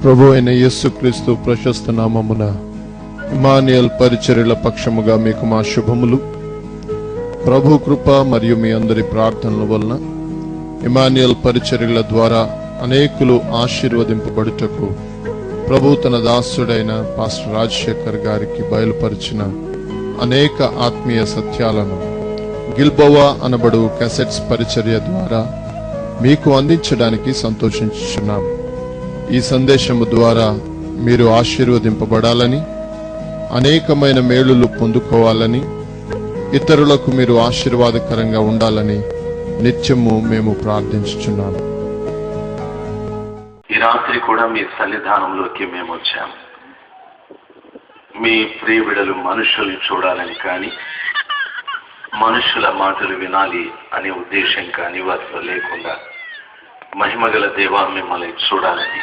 ప్రభు అయిన యేసుక్రీస్తు ప్రశస్త నామమున ఇమ్మానుయేల్ పరిచర్యల పక్షముగా మీకు మా శుభములు. ప్రభు కృప మరియు మీ అందరి ప్రార్థనల వలన ఇమ్మానుయేల్ పరిచర్యల ద్వారా అనేకులు ఆశీర్వదింపబడుటకు ప్రభు తన దాసుడైన పాస్టర్ రాజశేఖర్ గారికి బయలుపరిచిన అనేక ఆత్మీయ సత్యాలను గిల్బోవా అనబడు క్యాసెట్స్ పరిచర్య ద్వారా మీకు అందించడానికి సంతోషించుచున్నాం. ఈ సందేశము ద్వారా మీరు ఆశీర్వదింపబడాలని, అనేకమైన మేలులు పొందుకోవాలని, ఇతరులకు మీరు ఆశీర్వాదకరంగా ఉండాలని నిత్యము మేము ప్రార్థించుచున్నాము. ఈ రాత్రి కూడా మీ సన్నిధానంలోకి మేము వచ్చాము. మీ ప్రియ బిడ్డలు మనుషుల్ని చూడాలని కానీ, మనుషుల మాటలు వినాలి అనే ఉద్దేశం కానీ వారితో లేకుండా, మహిమగల దేవా మిమ్మల్ని చూడాలని,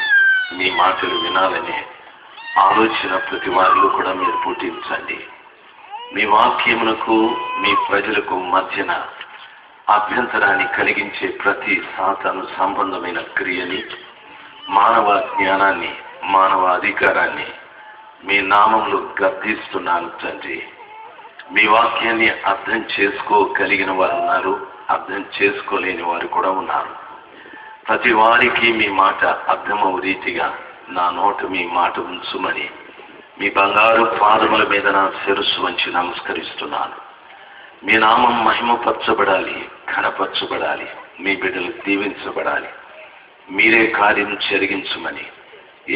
మీ మాటలు వినాలని ఆలోచన ప్రతి వారిలో కూడా మీరు పుట్టించండి. మీ వాక్యమునకు మీ ప్రజలకు మధ్యన అభ్యంతరాన్ని కలిగించే ప్రతి సాతాను సంబంధమైన క్రియని, మానవ జ్ఞానాన్ని, మానవ అధికారాన్ని మీ నామంలో గర్దిస్తున్నాను తండ్రి. మీ వాక్యాన్ని అర్థం చేసుకోగలిగిన వారు ఉన్నారు, అర్థం చేసుకోలేని వారు కూడా ఉన్నారు. ప్రతి వారికి మీ మాట అర్థమవు రీతిగా నా నోట మీ మాట ఉంచుమని మీ బంగారు పాదముల మీద నా శిరస్సు వంచి నమస్కరిస్తున్నాను. మీ నామం మహిమపరచబడాలి, ఘనపరచబడాలి, మీ బిడ్డలు దీవించబడాలి. మీరే కార్యం జరిగించమని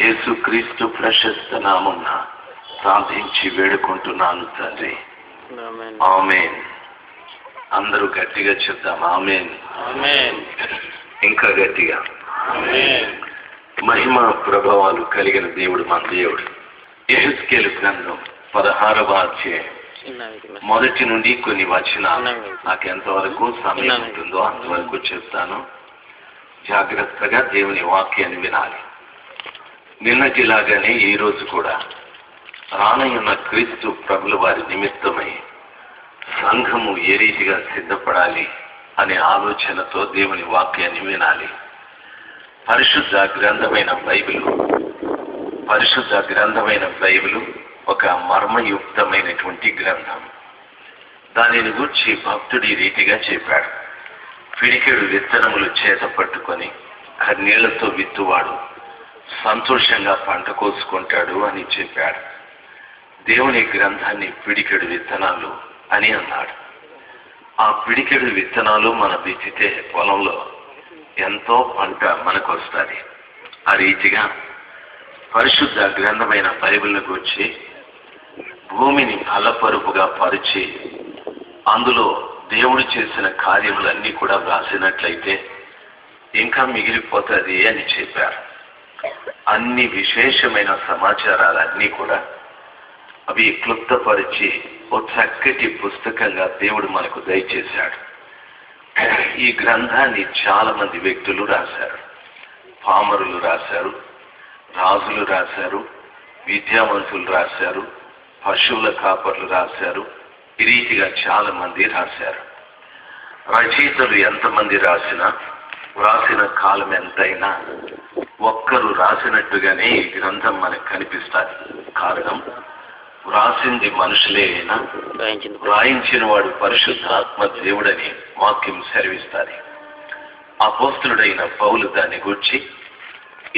యేసుక్రీస్తు ప్రశస్త నామమున ప్రార్థించి వేడుకుంటున్నాను తండ్రి. ఆమేన్. అందరూ గట్టిగా చెప్దాం ఆమేన్. ఇంకా గట్టిగా. మహిమ ప్రభావాలు కలిగిన దేవుడు మన దేవుడు. యెహెజ్కేలు గ్రంథం 16వ అధ్యాయం మొదటి నుండి కొన్ని వచనాలు నాకు ఎంతవరకు సమయం ఉంటుందో అంతవరకు చెప్తాను. జాగ్రత్తగా దేవుని వాక్యాన్ని వినాలి. నిన్నటిలాగానే ఈ రోజు కూడా రానయ్యున్న క్రీస్తు ప్రభుల వారి నిమిత్తమై సంఘము ఏ రీతిగా సిద్ధపడాలి అనే ఆలోచనతో దేవుని వాక్యాన్ని వినాలి. పరిశుద్ధ గ్రంథమైన బైబిలు ఒక మర్మయుక్తమైనటువంటి గ్రంథం. దానిని గూర్చి భక్తుడు ఈ రీతిగా చెప్పాడు. పిడికెడు విత్తనములు చేత పట్టుకొని కన్నీళ్లతో విత్తువాడు సంతోషంగా పంట కోసుకుంటాడు అని చెప్పాడు. దేవుని గ్రంథాన్ని పిడికెడు విత్తనాలు అని అన్నాడు. ఆ పిడికెడు విత్తనాలు మన విత్తితే పొలంలో ఎంతో పంట మనకు వస్తుంది. ఆ రీతిగా పరిశుద్ధ గ్రంథమైన బైబిల్ని గురించి భూమిని ఫలపరుపుగా పరిచి అందులో దేవుడు చేసిన కార్యములన్నీ కూడా వ్రాసినట్లయితే ఇంకా మిగిలిపోతుంది అని చెప్పారు. అన్ని విశేషమైన సమాచారాలన్నీ కూడా అవి క్లుప్తపరిచి ఓ చక్కటి పుస్తకంగా దేవుడు మనకు దయచేశాడు. ఈ గ్రంథాన్ని చాలా మంది వ్యక్తులు రాశారు. పామరులు రాశారు, రాజులు రాశారు, విద్యావంతులు రాశారు, పశువుల కాపర్లు రాశారు. ఈ రీతిగా చాలా మంది రాశారు. రచయితలు ఎంతమంది రాసిన కాలం ఎంతైనా ఒక్కరు రాసినట్టుగానే ఈ గ్రంథం మనకు కనిపిస్తుంది. కారణం, వ్రాసింది మనుషులే అయినా వ్రాయించిన వాడు పరిశుద్ధాత్మ దేవుడని వాక్యం సెలవిస్తుంది. అపోస్తలుడైన పౌలు దాన్ని గూర్చి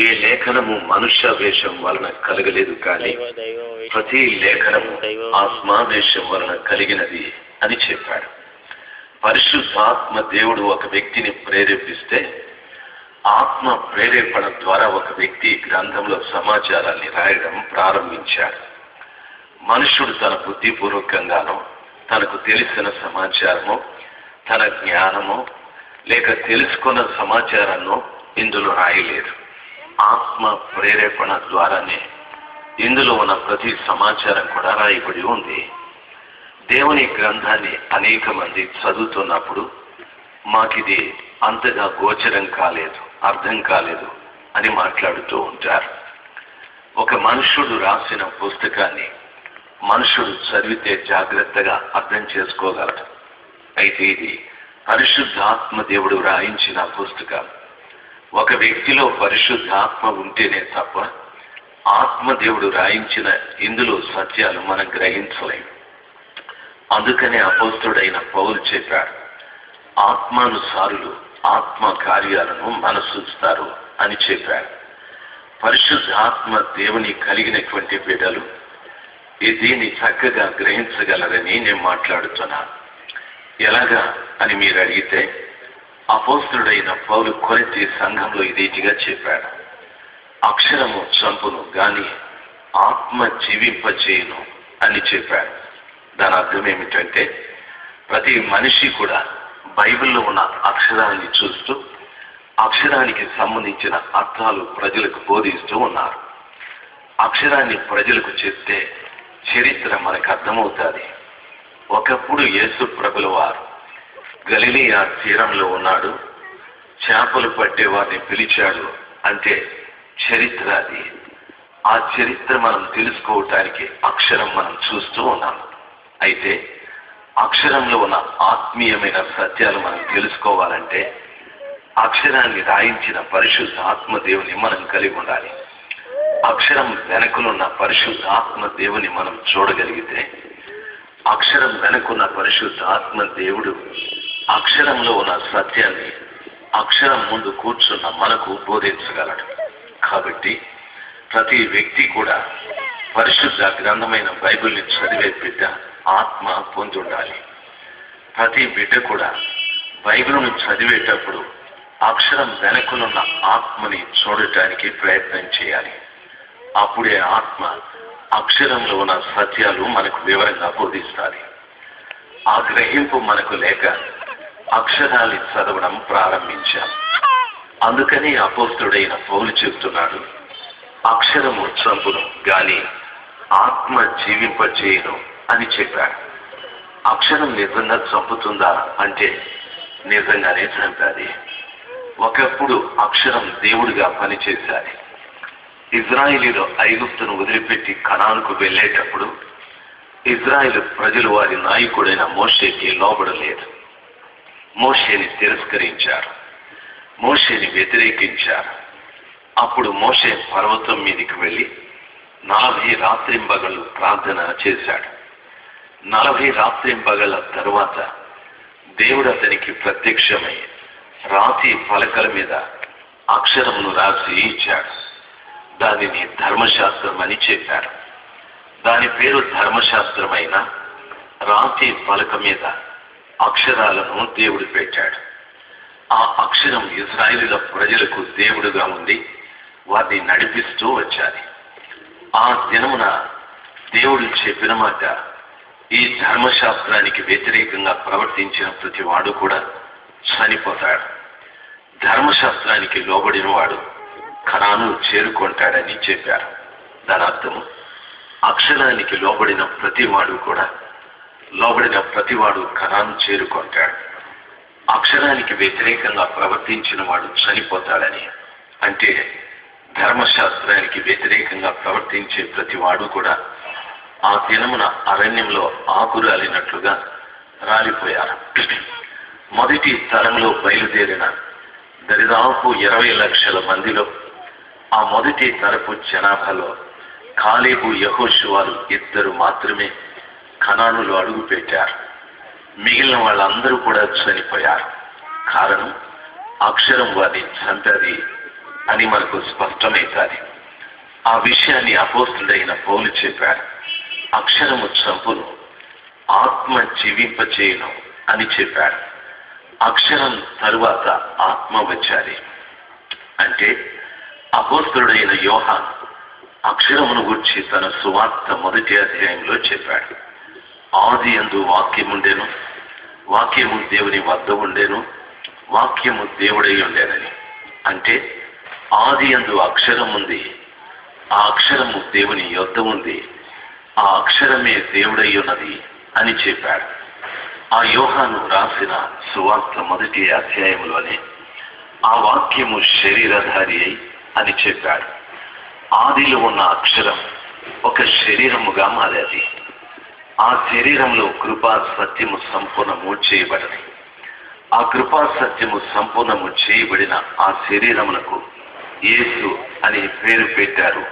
ఏ లేఖనము మనుష్య వేషం వలన కలగలేదు, కానీ ప్రతి లేఖనము ఆత్మావేశం వలన కలిగినది అని చెప్పాడు. పరిశుద్ధాత్మ దేవుడు ఒక వ్యక్తిని ప్రేరేపిస్తే ఆత్మ ప్రేరేపణ ద్వారా ఒక వ్యక్తి గ్రంథంలో సమాచారాన్ని రాయడం ప్రారంభించాడు. మనుషుడు తన బుద్ధిపూర్వకంగానో తనకు తెలిసిన సమాచారమో తన జ్ఞానమో లేక తెలుసుకున్న సమాచారాన్ని ఇందులో రాయలేదు. ఆత్మ ప్రేరేపణ ద్వారానే ఇందులో ఉన్న ప్రతి సమాచారం కూడా రాయబడి ఉంది. దేవుని గ్రంథాన్ని అనేక మంది చదువుతున్నప్పుడు మాకిది అంతగా గోచరం కాలేదు, అర్థం కాలేదు అని మాట్లాడుతూ ఉంటారు. ఒక మనుషుడు రాసిన పుస్తకాన్ని మనుషుడు చదివితే జాగ్రత్తగా అర్థం చేసుకోగలడు. అయితే ఇది పరిశుద్ధాత్మ దేవుడు రాయించిన పుస్తకం. ఒక వ్యక్తిలో పరిశుద్ధాత్మ ఉంటేనే తప్ప ఆత్మదేవుడు రాయించిన ఇందులో సత్యాలు మనం గ్రహించలేం. అందుకనే అపోస్తుడైన పౌలు చెప్పాడు, ఆత్మానుసారులు ఆత్మ కార్యాలను మనసుస్తారు అని చెప్పాడు. పరిశుద్ధాత్మ దేవుని కలిగినటువంటి బిడ్డలు దీన్ని చక్కగా గ్రహించగలరని నేను మాట్లాడుతున్నాను. ఎలాగా అని మీరు అడిగితే, అపోస్తుడైన పౌలు కొరింథీ సంఘంలో ఈ రీతిగా చెప్పాడు, అక్షరము చంపును గాని ఆత్మ జీవింపచేయును అని చెప్పాడు. దాని అర్థం ఏమిటంటే, ప్రతి మనిషి కూడా బైబిల్లో ఉన్న అక్షరాన్ని చూస్తూ అక్షరానికి సంబంధించిన అర్థాలు ప్రజలకు బోధిస్తూ ఉన్నారు. అక్షరాన్ని ప్రజలకు చెప్తే చరిత్ర మనకు అర్థమవుతుంది. ఒకప్పుడు యేసు ప్రభుల వారు గలిలయ తీరంలో ఉన్నాడు, చేపలు పట్టే వారిని పిలిచాడు అంటే చరిత్ర అది. ఆ చరిత్ర మనం తెలుసుకోవటానికి అక్షరం మనం చూస్తూ ఉన్నాం. అయితే అక్షరంలో ఉన్న ఆత్మీయమైన సత్యాలు మనం తెలుసుకోవాలంటే అక్షరాన్ని రాయించిన పరిశుద్ధ ఆత్మదేవుని మనం కలిగి ఉండాలి. అక్షరం వెనకనున్న పరిశుద్ధ ఆత్మదేవుని మనం చూడగలిగితే, అక్షరం వెనుకున్న పరిశుద్ధ ఆత్మదేవుడు అక్షరంలో ఉన్న సత్యాన్ని అక్షరం ముందు కూర్చున్న మనకు బోధించగలడు. కాబట్టి ప్రతి వ్యక్తి కూడా పరిశుద్ధ గ్రంథమైన బైబిల్ని చదివే బిడ్డ ఆత్మ పొంది ఉండాలి. ప్రతి బిడ్డ కూడా బైబిల్ను చదివేటప్పుడు అక్షరం వెనుకనున్న ఆత్మని చూడటానికి ప్రయత్నం చేయాలి. అప్పుడే ఆత్మ అక్షరంలో ఉన్న సత్యాలు మనకు వివరంగా బోధిస్తాయి. ఆ గ్రహింపు మనకు లేక అక్షరాన్ని చదవడం ప్రారంభించాం. అందుకని అపోస్తుడైన పౌలు చెప్తున్నాడు, అక్షరము చంపును గాని ఆత్మ జీవింపచేయును అని చెప్పాడు. అక్షరం నిజంగా చంపుతుందా అంటే నిజంగానే చంపాది. ఒకప్పుడు అక్షరం దేవుడిగా పనిచేశాది. ఇజ్రాయిలీలో ఐగుప్తును వదిలిపెట్టి కనానుకు వెళ్ళేటప్పుడు ఇజ్రాయిల్ ప్రజలు వారి నాయకుడైన మోషేకి లోబడలేదు. మోషేని తిరస్కరించారు, మోషేని వ్యతిరేకించారు. అప్పుడు మోషే పర్వతం మీదకి వెళ్ళి 40 రాత్రింబగళ్ళు ప్రార్థన చేశాడు. 40 రాత్రింబగళ్ళ తరువాత దేవుడు అతనికి ప్రత్యక్షమై రాతి పలకల మీద అక్షరమును రాసి ఇచ్చాడు. దానిని ధర్మశాస్త్రం అని చెప్పారు. దాని పేరు ధర్మశాస్త్రమైన రాతి పలక మీద అక్షరాలను దేవుడు పెట్టాడు. ఆ అక్షరం ఇశ్రాయేలీయుల ప్రజలకు దేవుడుగా ఉంది, వారిని నడిపిస్తూ వచ్చాది. ఆ దినమున దేవుడు చెప్పిన మాట, ఈ ధర్మశాస్త్రానికి వ్యతిరేకంగా ప్రవర్తించిన ప్రతి వాడు కూడా చనిపోతాడు. ధర్మశాస్త్రానికి లోబడిన వాడు కనాను చేరుకుంటాడని చెప్పారు. దాని అర్థము, అక్షరానికి లోబడిన ప్రతివాడు కనాను చేరుకుంటాడు. అక్షరానికి వ్యతిరేకంగా ప్రవర్తించిన వాడు చనిపోతాడని. అంటే ధర్మశాస్త్రానికి వ్యతిరేకంగా ప్రవర్తించే ప్రతివాడు కూడా ఆ దినమున అరణ్యంలో ఆకురాలినట్లుగా రాలిపోయారు. మొదటి తరంలో బయలుదేరిన దరిదాపు 20 లక్షల మందిలో ఆ మొదటి తరపు జనాభాలో కాలేబు, యెహోషువలు 2 మాత్రమే కనానులో అడుగు పెట్టారు. మిగిలిన వాళ్ళందరూ కూడా చనిపోయారు. కారణం, అక్షరం వారిని చంపది అని మనకు స్పష్టమవుతుంది. ఆ విషయాన్ని అపోస్తుడైన పౌలు చెప్పాడు. అక్షరము చంపును, ఆత్మ జీవింపచేయును అని చెప్పాడు. అక్షరం తరువాత ఆత్మ వచ్చాది. అంటే అపోస్తుడైన యోహాను అక్షరమును గురించి తన సువార్త మొదటి అధ్యాయంలో చెప్పాడు. ఆది యందు వాక్యముండెను, వాక్యము దేవుని వద్ద ఉండెను, వాక్యము దేవుడై ఉండేనని. అంటే ఆది యందు అక్షరం ఉంది, ఆ అక్షరము దేవుని యొద్ద ఉంది, ఆ అక్షరమే దేవుడై ఉన్నది అని చెప్పాడు. ఆ యోహాను రాసిన సువార్త మొదటి అధ్యాయంలోనే ఆ వాక్యము శరీరధారి అయి అని చెప్పాడు. ఆదిలో ఉన్న అక్షరం ఒక శరీరముగా మారేది. ఆ శరీరంలో కృపా సత్యము సంపూర్ణము చేయబడది. ఆ కృపా సత్యము సంపూర్ణము చేయబడిన ఆ శరీరమునకు యేసు అని పేరు పెట్టారు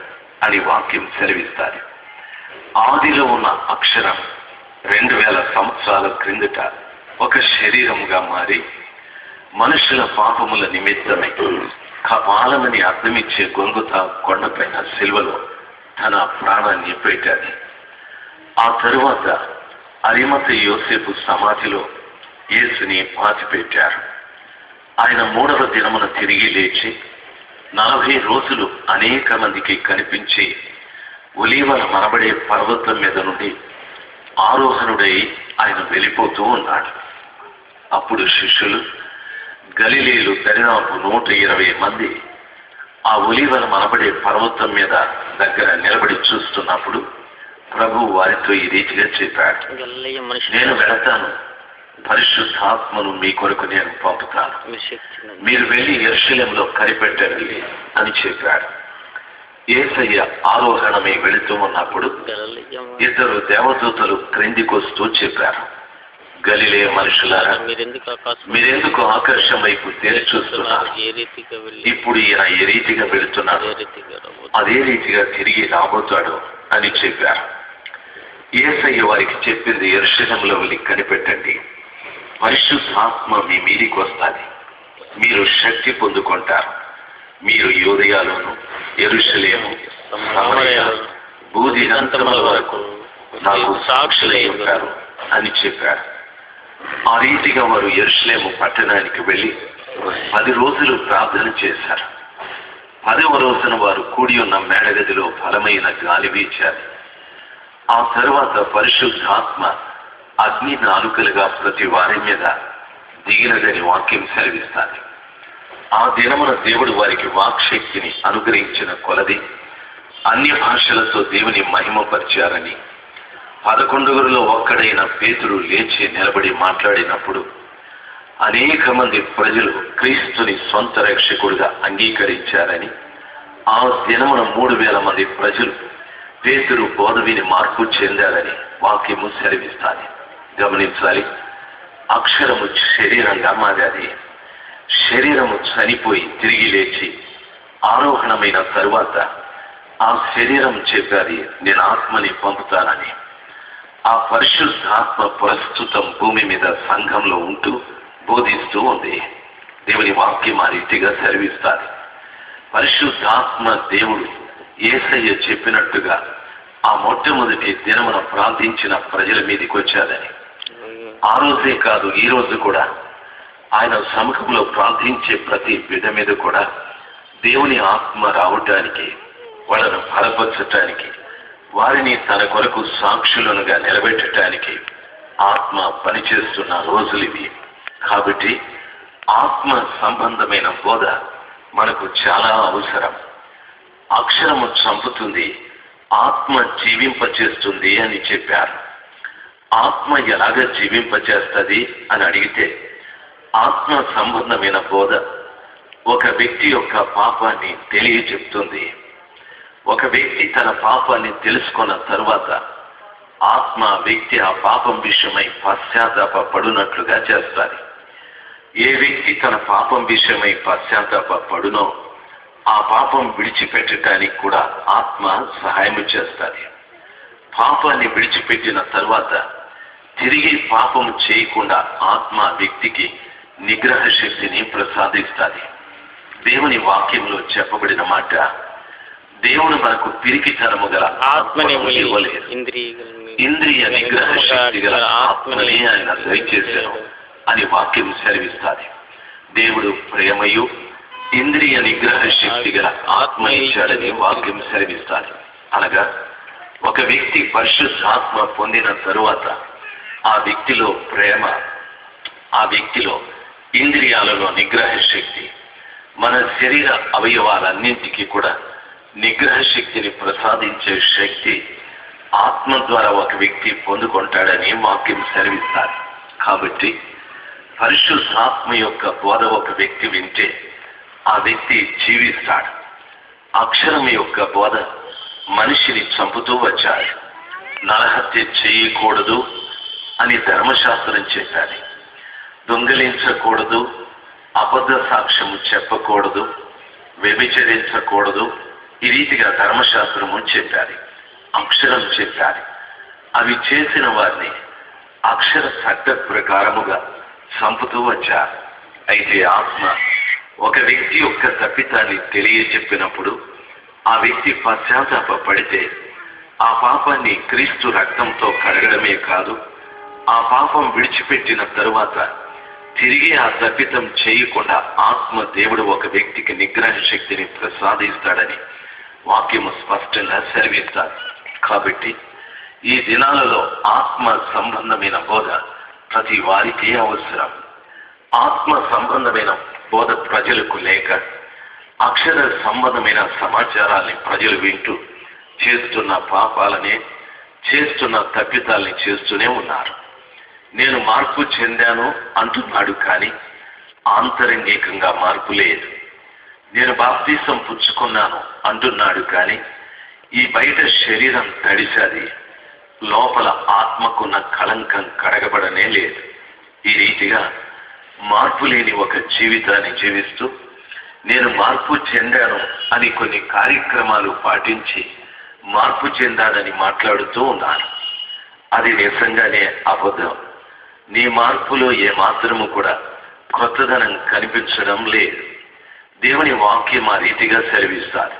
అని వాక్యం సెలవిస్తారు. ఆదిలో ఉన్న అక్షరం 2000 సంవత్సరాల క్రిందట ఒక శరీరముగా మారి మనుషుల పాపముల నిమిత్తమై కపాలమని అర్థమిచ్చే గొంగుతా కొండపైన సిలువలో తన ప్రాణాన్ని పెట్టాడు. ఆ తరువాత అరిమత యోసేపు సమాధిలో యేసుని పాతిపెట్టారు. ఆయన 3వ దినమున తిరిగి లేచి 40 రోజులు అనేక మందికి కనిపించి ఒలీవల మనబడే పర్వతం మీద నుండి ఆరోహణుడై ఆయన వెళ్ళిపోతూ ఉన్నాడు. అప్పుడు శిష్యులు గలిలీలు దరిదాపు 120 మంది ఆ ఒలీవల మనబడే పర్వతం మీద దగ్గర నిలబడి చూస్తున్నప్పుడు ప్రభు వారితో ఈ రీతిగా చెప్పాడు, నేను వెళతాను, పరిశుద్ధాత్మను మీ కొరకు నేను పంపుతాను, మీరు వెళ్ళి యెరూషలేములో కనిపెట్టండి అని చెప్పాడు. యేసయ్య ఆరోహణమై వెళుతూ ఉన్నప్పుడు 2 దేవదూతలు క్రిందికొస్తూ చెప్పారు, గలిలయ మనుషులారా, మీరెందుకు ఆకాశం వైపు తేరి చూస్తున్నారు? ఇప్పుడు ఈయన ఏ రీతిగా వెళుతున్నాడు, అదే రీతిగా తిరిగి రాబోతాడు అని చెప్పారు. యేసయ్య వారికి చెప్పింది, యెరూషలేములో వెళ్ళి కనిపెట్టండి, పరిశుద్ధాత్మ మీ మీదికి వస్తుంది, మీరు శక్తి పొందుకుంటారు, మీరు యూదయలోను యెరూషలేము సమరయ భూదిగంతముల వరకు నాకు సాక్షులై ఉంటారు అని చెప్పారు. ఆ రీతిగా వారు యెరూషలేము పట్టణానికి వెళ్ళి 10 రోజులు ప్రార్థన చేశారు. 10వ రోజున వారు కూడి ఉన్న మేడగదిలో బలమైన గాలి వీచారు. ఆ తరువాత పరిశుద్ధాత్మ అగ్ని నాలుకలుగా ప్రతి వారి మీద దిగినదని వాక్యం సెలవిస్తాది. ఆ దినమున దేవుడు వారికి వాక్శక్తిని అనుగ్రహించిన కొలది అన్య భాషలతో దేవుని మహిమపరిచారని 11 ఒక్కడైన పేతురు లేచి నిలబడి మాట్లాడినప్పుడు అనేక మంది ప్రజలు క్రీస్తుని సొంత రక్షకుడిగా అంగీకరించారని, ఆ దినమున 3000 మంది ప్రజలు పేతురు బోధ విని మార్పు చెందారని వాక్యము సెలవిస్తాది. గమనించాలి, అక్షరము శరీరంగా మారాది. శరీరము చనిపోయి తిరిగి లేచి ఆరోహణమైన తరువాత ఆ శరీరం చెప్పాది, నేను ఆత్మని పంపుతానని. ఆ పరిశుద్ధాత్మ ప్రస్తుతం భూమి మీద సంఘంలో ఉంటూ బోధిస్తూ ఉంది. దేవుని వాక్యం ఆ రీతిగా సెలవిస్తాది. పరిశుద్ధాత్మ దేవుడు యేసయ్య చెప్పినట్టుగా ఆ మొట్టమొదటి దినమున ప్రార్థించిన ప్రజల మీదకి వచ్చాదని, ఆ రోజే కాదు ఈ రోజు కూడా ఆయన సముఖంలో ప్రార్థించే ప్రతి బిడ్డ మీద కూడా దేవుని ఆత్మ రావటానికి, వాళ్ళను బలపరచటానికి, వారిని తన కొరకు సాక్షులనుగా నిలబెట్టడానికి ఆత్మ పనిచేస్తున్న రోజులు ఇవి. కాబట్టి ఆత్మ సంబంధమైన బోధ మనకు చాలా అవసరం. అక్షరము చంపుతుంది, ఆత్మ జీవింపచేస్తుంది అని చెప్పారు. ఆత్మ ఎలాగ జీవింపచేస్తుంది అని అడిగితే, ఆత్మ సంబంధమైన బోధ ఒక వ్యక్తి యొక్క పాపాన్ని తెలియచెప్తుంది. ఒక వ్యక్తి తన పాపాన్ని తెలుసుకున్న తరువాత ఆత్మ వ్యక్తి ఆ పాపం విషయమై పశ్చాత్తాప పడునట్లుగా చేస్తారు. ఏ వ్యక్తి తన పాపం విషయమై పశ్చాత్తాప పడునో ఆ పాపం విడిచిపెట్టడానికి కూడా ఆత్మ సహాయం చేస్తుంది. పాపాన్ని విడిచిపెట్టిన తరువాత తిరిగి పాపము చేయకుండా ఆత్మ వ్యక్తికి నిగ్రహ శక్తిని ప్రసాదిస్తుంది. దేవుని వాక్యంలో చెప్పబడిన మాట, దేవుడు మనకు పిరికితనము గల ఆత్మని ఇవ్వలేదు, ఇంద్రియ నిగ్రహ శక్తి గల ఆత్మని ఆయన దయచేశాను అని వాక్యం సెలవిస్తుంది. దేవుడు ప్రేమయు ఇంద్రియ నిగ్రహ శక్తి గల ఆత్మ ఇచ్చాడని వాక్యం సెలవిస్తుంది. అనగా ఒక వ్యక్తి పరిశుద్ధాత్మ పొందిన తరువాత ఆ వ్యక్తిలో ప్రేమ, ఆ వ్యక్తిలో ఇంద్రియాలలో నిగ్రహ శక్తి, మన శరీర అవయవాలన్నింటికీ కూడా నిగ్రహ శక్తిని ప్రసాదించే శక్తి ఆత్మ ద్వారా ఒక వ్యక్తి పొందుకుంటాడని వాక్యం సెలవిస్తారు. కాబట్టి పరిశుద్ధాత్మ యొక్క బోధ ఒక వ్యక్తి వింటే ఆ వ్యక్తి జీవిస్తాడు. అక్షరం యొక్క బోధ మనిషిని చంపుతూ వచ్చాడు. నరహత్య చేయకూడదు అని ధర్మశాస్త్రం చెప్పాలి. దొంగలించకూడదు, అబద్ధ సాక్ష్యము చెప్పకూడదు, వ్యభిచరించకూడదు, ఈ రీతిగా ధర్మశాస్త్రము చెప్పాలి, అక్షరం చెప్పాలి. అవి చేసిన వారిని అక్షర చట్ట ప్రకారముగా చంపుతూ వచ్చారు. అయితే ఆత్మ ఒక వ్యక్తి యొక్క తప్పితాన్ని తెలియచెప్పినప్పుడు ఆ వ్యక్తి పశ్చాత్తాపడితే ఆ పాపాన్ని క్రీస్తు రక్తంతో కడగడమే కాదు, ఆ పాపం విడిచిపెట్టిన తరువాత తిరిగి ఆ తప్పితం చేయకుండా ఆత్మ దేవుడు ఒక వ్యక్తికి నిగ్రహ శక్తిని ప్రసాదిస్తాడని వాక్యము స్పష్టంగా సెలవిస్తారు. కాబట్టి ఈ దినాలలో ఆత్మ సంబంధమైన బోధ ప్రతి వారికి అవసరం. ఆత్మ సంబంధమైన బోధ ప్రజలకు లేక అక్షర సంబంధమైన సమాచారాన్ని ప్రజలు వింటూ చేస్తున్న పాపాలనే, చేస్తున్న తప్పితాల్ని చేస్తూనే ఉన్నారు. నేను మార్పు చెందాను అంటున్నాడు, కానీ ఆంతరంగికంగా మార్పు లేదు. నేను బాప్తీసం పుచ్చుకున్నాను అంటున్నాడు, కానీ ఈ బయట శరీరం తడిసాది, లోపల ఆత్మకున్న కళంకం కడగబడనే లేదు. ఈ రీతిగా మార్పు లేని ఒక జీవితాన్ని జీవిస్తూ నేను మార్పు చెందాను అని కొన్ని కార్యక్రమాలు పాటించి మార్పు చెందానని మాట్లాడుతూ ఉన్నాను. అది నిజంగానే అబద్ధం. నీ మార్పులో ఏమాత్రము కూడా కొత్తదనం కనిపించడం లేదు. దేవుని వాక్యం ఆ రీతిగా సెలవిస్తారు.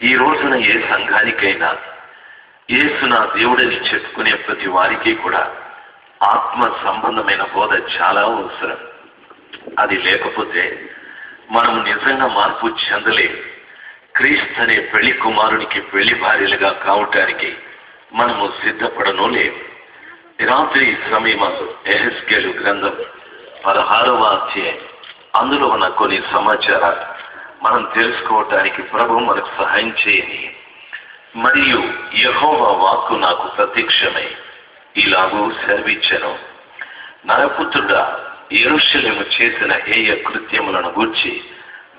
ఈ రోజున ఏ సంఘానికైనా యేసు నా దేవుడని చెప్పుకునే ప్రతి వారికి కూడా ఆత్మ సంబంధమైన బోధ చాలా అవసరం. అది లేకపోతే మనం నిజంగా మార్పు చెందలేము. క్రీస్తు అనే పెళ్లి కుమారునికి పెళ్లి భార్యలుగా కావటానికి మనము సిద్ధపడను లేము. రాత్రి సమయమందు యెహెజ్కేలు గ్రంథం 16వ అధ్యాయం అందులో ఉన్న కొన్ని సమాచారాలు మనం తెలుసుకోవటానికి ప్రభు మనకు సహాయం చేయని. మరియు యెహోవా వాక్కు నాకు ప్రత్యక్షమై ఇలాగూ సెలవిచ్చెను, నరపుత్రుడా, యెరూషలేము చేసిన హేయ కృత్యములను గూర్చి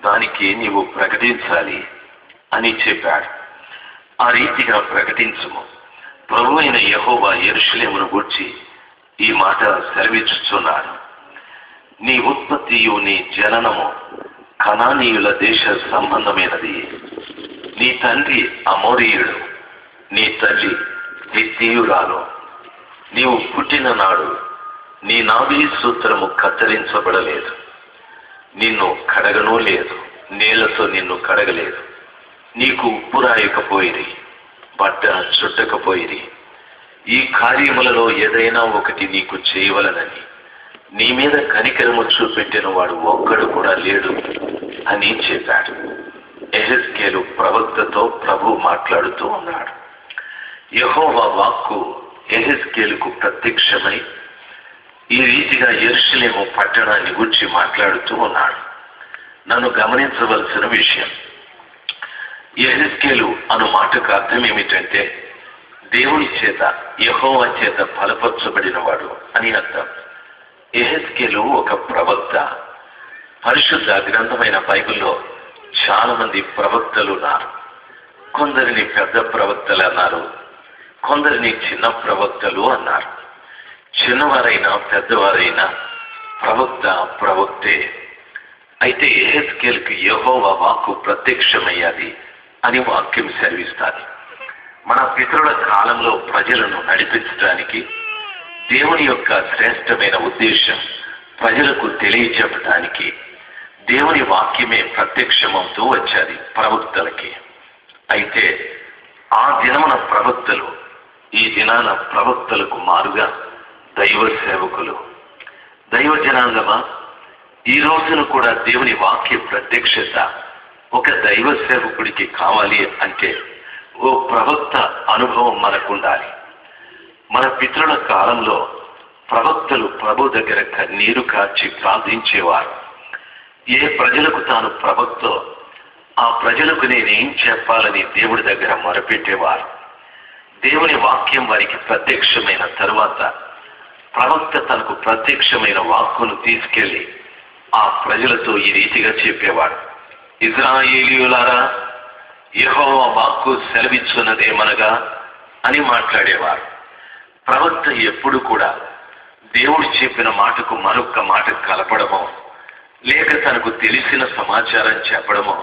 దానికి నీవు ప్రకటించాలి అని చెప్పాడు. ఆ రీతిగా ప్రకటించుము. ప్రభు అయిన యెహోవా యెరూషలేమును గూర్చి ఈ మాట సెలవిచ్చుచున్నాడు. నీ ఉత్పత్తియు నీ జననము కనానీయుల దేశ సంబంధమైనది. నీ తండ్రి అమోరీయుడు, నీ తల్లి హిత్తీయురాలు. నీవు పుట్టిన నాడు నీ నాభి సూత్రము కత్తిరించబడలేదు. నిన్ను కడగనూ లేదు, నీళ్లతో నిన్ను కడగలేదు. నీకు ఉప్పు రాయకపోయిరి, బట్ట చుట్టకపోయిరి. ఈ కార్యములలో ఏదైనా ఒకటి నీకు చేయవలనని నీ మీద కనికరము చూపెట్టిన వాడు ఒక్కడు కూడా లేడు అని చెప్పాడు. యెహెజ్కేలు ప్రవక్తతో ప్రభు మాట్లాడుతూ ఉన్నాడు. యెహోవా వాక్కు యెహెజ్కేలుకు ప్రత్యక్షమై ఈ రీతిగా యెరూషలేము పట్టణాన్ని గురించి మాట్లాడుతూ ఉన్నాడు. నన్ను గమనించవలసిన విషయం, యెహెజ్కేలు అను మాటకు అర్థం ఏమిటంటే దేవుని చేత, యెహోవా చేత బలపరచబడిన వాడు అని అర్థం. యెహెజ్కేలు ఒక ప్రవక్త. పరిశుద్ధ గ్రంథమైన బైబిల్లో చాలా మంది ప్రవక్తలు ఉన్నారు. కొందరిని పెద్ద ప్రవక్తలు అన్నారు, కొందరిని చిన్న ప్రవక్తలు అన్నారు. చిన్నవారైనా పెద్దవారైనా ప్రవక్త ప్రవక్తే. అయితే యెహెజ్కేలుకి యెహోవా వాక్కు ప్రత్యక్షమయ్యాది అని వాక్యం సెలవిస్తాది. మన పితరుల కాలంలో ప్రజలను నడిపించడానికి దేవుని యొక్క శ్రేష్టమైన ఉద్దేశం ప్రజలకు తెలియచెప్పడానికి దేవుని వాక్యమే ప్రత్యక్షమవుతూ వచ్చాది ప్రవక్తలకి. అయితే ఆ దినమున ప్రవక్తలు, ఈ దినాన ప్రవక్తలకు మారుగా దైవ సేవకులు. దైవ జనాంగమా, ఈ రోజున కూడా దేవుని వాక్య ప్రత్యక్షత ఒక దైవ సేవకుడికి కావాలి అంటే ఓ ప్రవక్త అనుభవం మనకుండాలి. మన పితరుల కాలంలో ప్రవక్తలు ప్రభు దగ్గర కన్నీరు కార్చి ప్రార్థించేవారు. ఏ ప్రజలకు తాను ప్రవక్తో ఆ ప్రజలకు నేనేం చెప్పాలని దేవుడి దగ్గర మొరపెట్టేవారు. దేవుని వాక్యం వారికి ప్రత్యక్షమైన తరువాత ప్రవక్త తనకు ప్రత్యక్షమైన వాక్కును తీసుకెళ్లి ఆ ప్రజలతో ఈ రీతిగా చెప్పేవాడు. ఇశ్రాయేలీయులారా, యెహోవా వాక్కు సెలవిచ్చున్నదేమనగా అని మాట్లాడేవారు. ప్రవక్త ఎప్పుడు కూడా దేవుడు చెప్పిన మాటకు మరొక్క మాట కలపడమో లేక తనకు తెలిసిన సమాచారం చెప్పడమో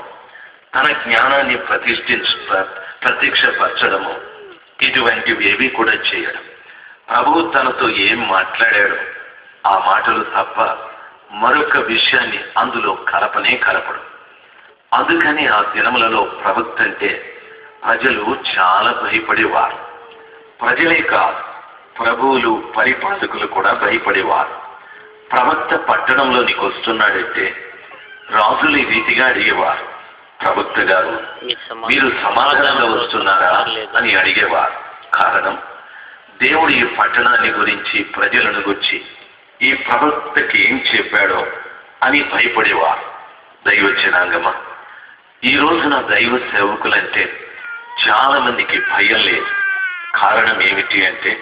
తన జ్ఞానాన్ని ప్రత్యక్షపరచడము ఇటువంటివి ఏవి కూడా చేయడం. ప్రభువు తనతో ఏం మాట్లాడాడో ఆ మాటలు తప్ప మరొక విషయాన్ని అందులో కలపడు. అందుకని ఆ దినములలో ప్రవక్త అంటే ప్రజలు చాలా భయపడేవారు. ప్రజలే కాదు, ప్రభువులు పరిపాలకులు కూడా భయపడేవారు. ప్రవక్త పట్టణంలోనికి వస్తున్నాడంటే రాజులు ఈ రీతిగా అడిగేవారు, ప్రవక్త గారు మీరు సమాధానంగా వస్తున్నారా అని అడిగేవారు. కారణం, దేవుడు ఈ పట్టణాన్ని గురించి ప్రజలను గురించి ఈ ప్రవక్తకి ఏం చెప్పాడో అని భయపడేవారు. దైవ జనాంగమా, ఈ రోజున దైవ సేవకులంటే చాలా మందికి భయం లేదు. కారణం ఏమిటి అంటే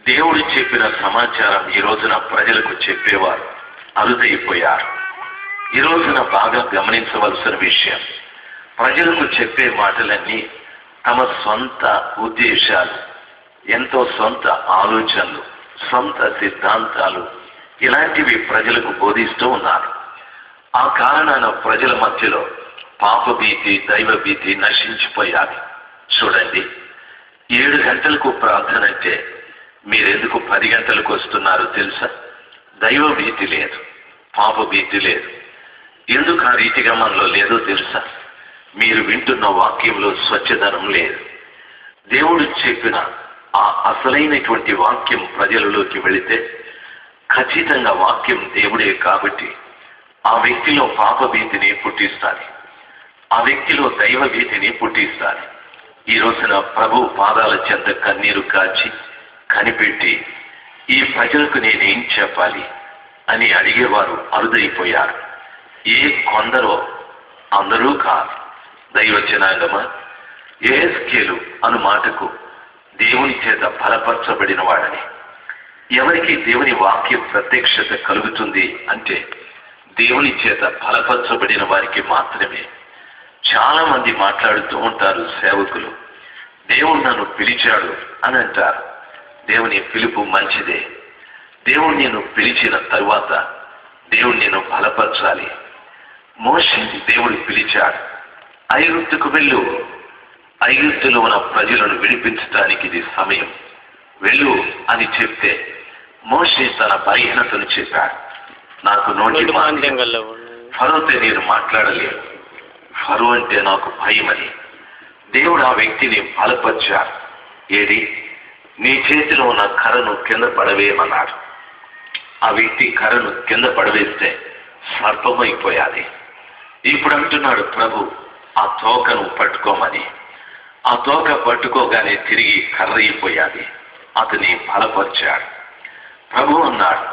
దేవుడు చెప్పిన సమాచారం ఈ రోజున ప్రజలకు చెప్పేవారు అరుదైపోయారు. ఈ రోజున బాగా గమనించవలసిన విషయం, ప్రజలకు చెప్పే మాటలన్నీ తమ సొంత ఉద్దేశాలు, ఎంతో సొంత ఆలోచనలు, సొంత సిద్ధాంతాలు ఇలాంటివి ప్రజలకు బోధిస్తూ ఉన్నారు. ఆ కారణాన ప్రజల మధ్యలో పాపభీతి, దైవభీతి నశించిపోయాలి. చూడండి, 7 గంటలకు ప్రార్థన అంటే మీరెందుకు 10 గంటలకు వస్తున్నారు తెలుసా? దైవభీతి లేదు, పాపభీతి లేదు. ఎందుకు ఆ రీతిగా మనలో లేదో తెలుసా? మీరు వింటున్న వాక్యంలో స్వచ్ఛదనం లేదు. దేవుడు చెప్పిన ఆ అసలైనటువంటి వాక్యం ప్రజలలోకి వెళితే ఖచ్చితంగా వాక్యం దేవుడే కాబట్టి ఆ వ్యక్తిలో పాపభీతిని పుట్టిస్తాది, ఆ వ్యక్తిలో దైవ భీతిని పుట్టిస్తాది. ఈ రోజున ప్రభు పాదాల చెంత కన్నీరు కాచి కనిపెట్టి ఈ ప్రజలకు నేనేం చెప్పాలి అని అడిగేవారు అరుదైపోయారు. ఏ కొందరో, అందరూ కాదు. దైవ జనాంగమా, యెహెజ్కేలు అను మాటకు దేవుని చేత బలపరచబడిన వాడని. ఎవరికి దేవుని వాక్యం ప్రత్యక్షత కలుగుతుంది అంటే దేవుని చేత బలపరచబడిన వారికి మాత్రమే. చాలా మంది మాట్లాడుతూ ఉంటారు సేవకులు, దేవుడు నన్ను పిలిచాడు అని అంటారు. దేవుని పిలుపు మంచిదే. దేవుడు నేను పిలిచిన తరువాత దేవుడు నేను బలపరచాలి. మోషేని దేవుడు పిలిచాడు, ఐగుప్తుకు వెళ్ళు, ఐగుప్తులో ఉన్న ప్రజలను విడిపించడానికి ఇది సమయం, వెళ్ళు అని చెప్తే మోషే తన బలహీనతను చెప్పాడు. నాకు నోటి ఫరోతో నేను మాట్లాడలేను, ఫరో అంటే నాకు భయమని. దేవుడు ఆ వ్యక్తిని బలపరిచాడు. ఏడి, నీ చేతిలో ఉన్న కర్రను కింద పడవేయమన్నాడు. ఆ వ్యక్తి కర్రను కింద పడవేస్తే సర్పమైపోయాది. ఇప్పుడు అంటున్నాడు ప్రభు, ఆ తోకను పట్టుకోమని. ఆ తోక పట్టుకోగానే తిరిగి కర్ర అయిపోయాది. అతని బలపరిచాడు. ప్రభు అన్నాడు,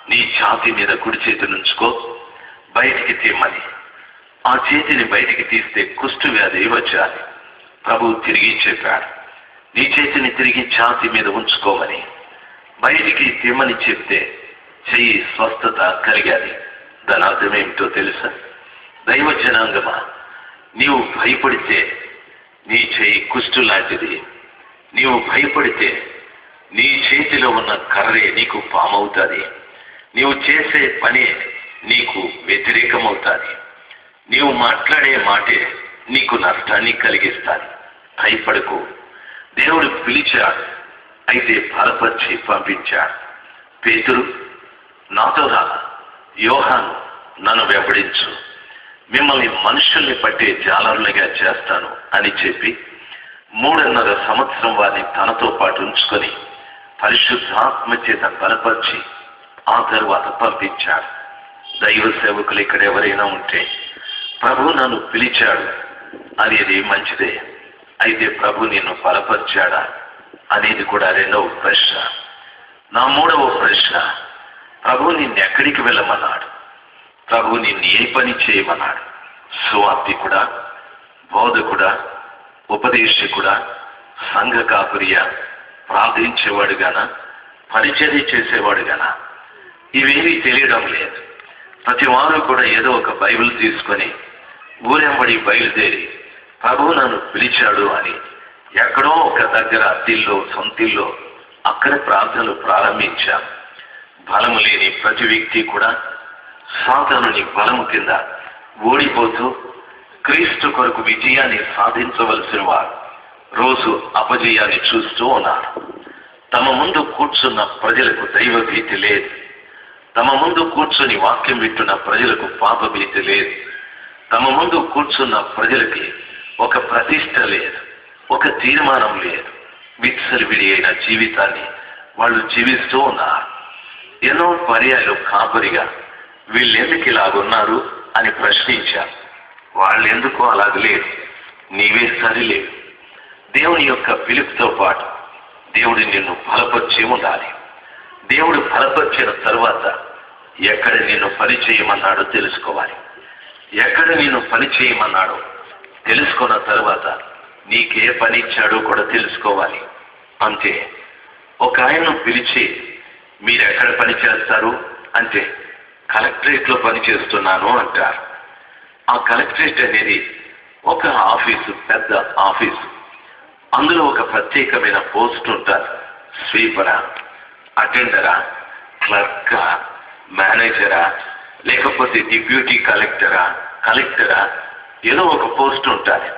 నీ ఛాతీ మీద కుడి చేతి నుంచుకో, బయటికి తీయమని. ఆ చేతిని బయటికి తీస్తే కుష్టు వ్యాధి వచ్చాది. ప్రభు తిరిగి చెప్పాడు, నీ చేతిని తిరిగి ఛాతీ మీద ఉంచుకోమని. బయటికి తీయమని చెప్తే చెయ్యి స్వస్థత కలిగాది. దాని అర్థం ఏమిటో తెలుసా? దైవ జనాంగమా, నీవు భయపడితే నీ చెయ్యి కుష్టు లాంటిది. నీవు భయపడితే నీ చేతిలో ఉన్న కర్రే నీకు పామవుతుంది. నీవు చేసే పనే నీకు వ్యతిరేకమవుతుంది. నీవు మాట్లాడే మాటే నీకు నష్టాన్ని కలిగిస్తాది. భయపడకు. దేవుడు పిలిచాడు, అయితే బలపరిచి పంపించాడు. పేతురు, నాతో రా, యోహాను నన్ను వెంబడించు, మిమ్మల్ని మనుషుల్ని పట్టే జాలరులుగా చేస్తాను అని చెప్పి 3.5 సంవత్సరం వారిని తనతో పాటు ఉంచుకొని పరిశుద్ధాత్మ చేత బలపరిచి ఆ తరువాత పంపించాడు. దైవ సేవకులు ఇక్కడ ఎవరైనా ఉంటే ప్రభు నన్ను పిలిచాడు అనేది మంచిదే, అయితే ప్రభు నిన్ను బలపరిచాడా అనేది కూడా 2వ ప్రశ్న. నా 3వ ప్రశ్న, ప్రభు నిన్నెక్కడికి వెళ్ళమన్నాడు? ప్రభు నిన్ను ఏ పని చేయమన్నాడు? సువార్తికుడా, బోధకుడా, ఉపదేశకుడా, సంఘ కాపురియా, ప్రార్థించేవాడుగానా, పరిచర్య చేసేవాడుగానా? ఇవేమీ తెలియడం లేదు. ప్రతి వారు కూడా ఏదో ఒక బైబిల్ తీసుకొని ఊరెంబడి బయలుదేరి ప్రభు నన్ను పిలిచాడు అని ఎక్కడో ఒక దగ్గర అద్దిల్లో, సొంతిల్లో అక్కడ ప్రార్థనలు ప్రారంభించాం. బలము లేని ప్రతి వ్యక్తి కూడా సాతానుని బలము కింద ఓడిపోతూ క్రీస్తు కొరకు విజయాన్ని సాధించవలసిన వారు రోజు అపజయాన్ని చూస్తూ ఉన్నారు. తమ ముందు కూర్చున్న ప్రజలకు దైవ భీతి లేదు. తమ ముందు కూర్చుని వాక్యం వింటున్న ప్రజలకు పాప భీతి లేదు. తమ ముందు కూర్చున్న ప్రజలకి ఒక ప్రతిష్ట లేదు, ఒక తీర్మానం లేదు. విచ్చలవిడి అయిన జీవితాన్ని వాళ్ళు జీవిస్తూ ఉన్నారు. ఎన్నో పర్యాయాలు కాపరిగా వీళ్ళెందుకు ఇలాగున్నారు అని ప్రశ్నించారు. వాళ్ళెందుకు అలాగలేదు, నీవే సరిలేదు. దేవుని యొక్క పిలుపుతో పాటు దేవుడు నిన్ను బలపరిచి ఉండాలి. దేవుడు బలపరిచిన తరువాత ఎక్కడ నిన్ను పని చేయమన్నాడో తెలుసుకోవాలి. ఎక్కడ నిన్ను పని చేయమన్నాడో తెలుసుకున్న తరువాత నీకే పని ఇచ్చాడో కూడా తెలుసుకోవాలి. అంతే. ఒక ఆయన్ను పిలిచి మీరెక్కడ పని చేస్తారు అంటే కలెక్టరేట్లో పని చేస్తున్నాను అంటారు. ఆ కలెక్టరేట్ అనేది ఒక ఆఫీసు, పెద్ద ఆఫీసు. అందులో ఒక ప్రత్యేకమైన పోస్ట్ ఉంటారు. స్వీపరా, అటెండరా, క్లర్కా, మేనేజరా, లేకపోతే డిప్యూటీ కలెక్టరా, ఏదో ఒక పోస్ట్ ఉంటుంది.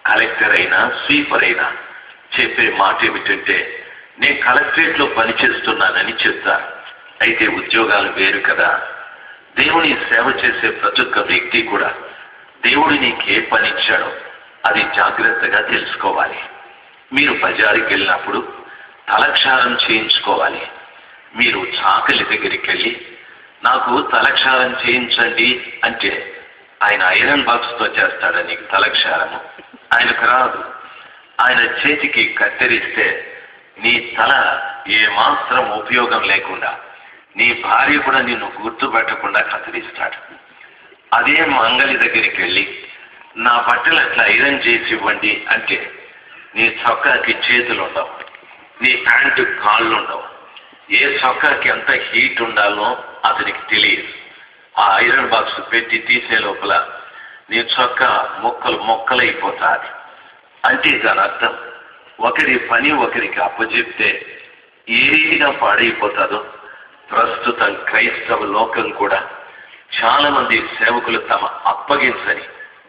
కలెక్టర్ అయినా స్వీపర్ అయినా చెప్పే మాట ఏమిటంటే నేను కలెక్టరేట్లో పనిచేస్తున్నానని చెప్తారు. అయితే ఉద్యోగాలు వేరు కదా. దేవుని సేవ చేసే ప్రతి ఒక్క వ్యక్తి కూడా దేవుడు నీకే పని ఇచ్చాడో అది జాగ్రత్తగా తెలుసుకోవాలి. మీరు బజారుకి వెళ్ళినప్పుడు తలక్షారం చేయించుకోవాలి. మీరు చాకలి దగ్గరికి వెళ్ళి నాకు తలక్షారం చేయించండి అంటే ఆయన ఐరన్ బాక్స్తో చేస్తాడా నీకు తలక్షారము? ఆయనకు రాదు. ఆయన చేతికి కత్తెరిస్తే నీ తల ఏమాత్రం ఉపయోగం లేకుండా, నీ భార్య కూడా నిన్ను గుర్తుపెట్టకుండా కత్తిరిస్తాడు. అదే మంగలి దగ్గరికి వెళ్ళి నా బట్టలు అట్లా ఐరన్ చేసి ఇవ్వండి అంటే నీ చొక్కాకి చేతులు ఉండవు, నీ ప్యాంటు కాళ్ళు ఉండవు. ఏ చొక్కాకి ఎంత హీట్ ఉండాలో అతనికి తెలియదు. ఆ ఐరన్ బాక్స్ పెట్టి తీసే లోపల నీ చొక్కా మొక్కలైపోతాది. అంటే దాని అర్థం ఒకరి పని ఒకరికి అప్పచెప్తే ఏ రీతిగా పాడైపోతాదో ప్రస్తుతం క్రైస్తవ లోకం కూడా చాలా మంది సేవకులు తమ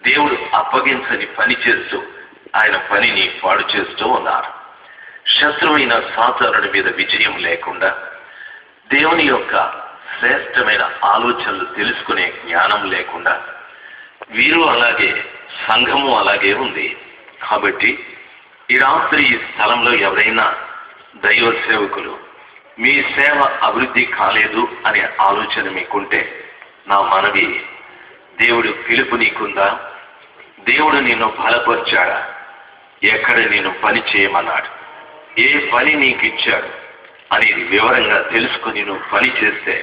దేవుడు అప్పగించని పని చేస్తూ ఆయన పనిని పాడు చేస్తూ ఉన్నారు. శత్రువైన సాతానుడి మీద విజయం లేకుండా, దేవుని యొక్క శ్రేష్టమైన ఆలోచనలు తెలుసుకునే జ్ఞానం లేకుండా వీరు అలాగే, సంఘము అలాగే ఉంది. కాబట్టి ఈ రాత్రి ఈ స్థలంలో ఎవరైనా దైవ సేవకులు మీ సేవ అభివృద్ధి కాలేదు అనే ఆలోచన మీకుంటే నా మనవి, దేవుడు పిలుపు నీకుందా? దేవుడు నిన్ను బలపరిచాడా? ఎక్కడ నేను పని చేయమన్నాడు? ఏ పని నీకు ఇచ్చాడు అనేది వివరంగా తెలుసుకుని నువ్వు పని చేస్తే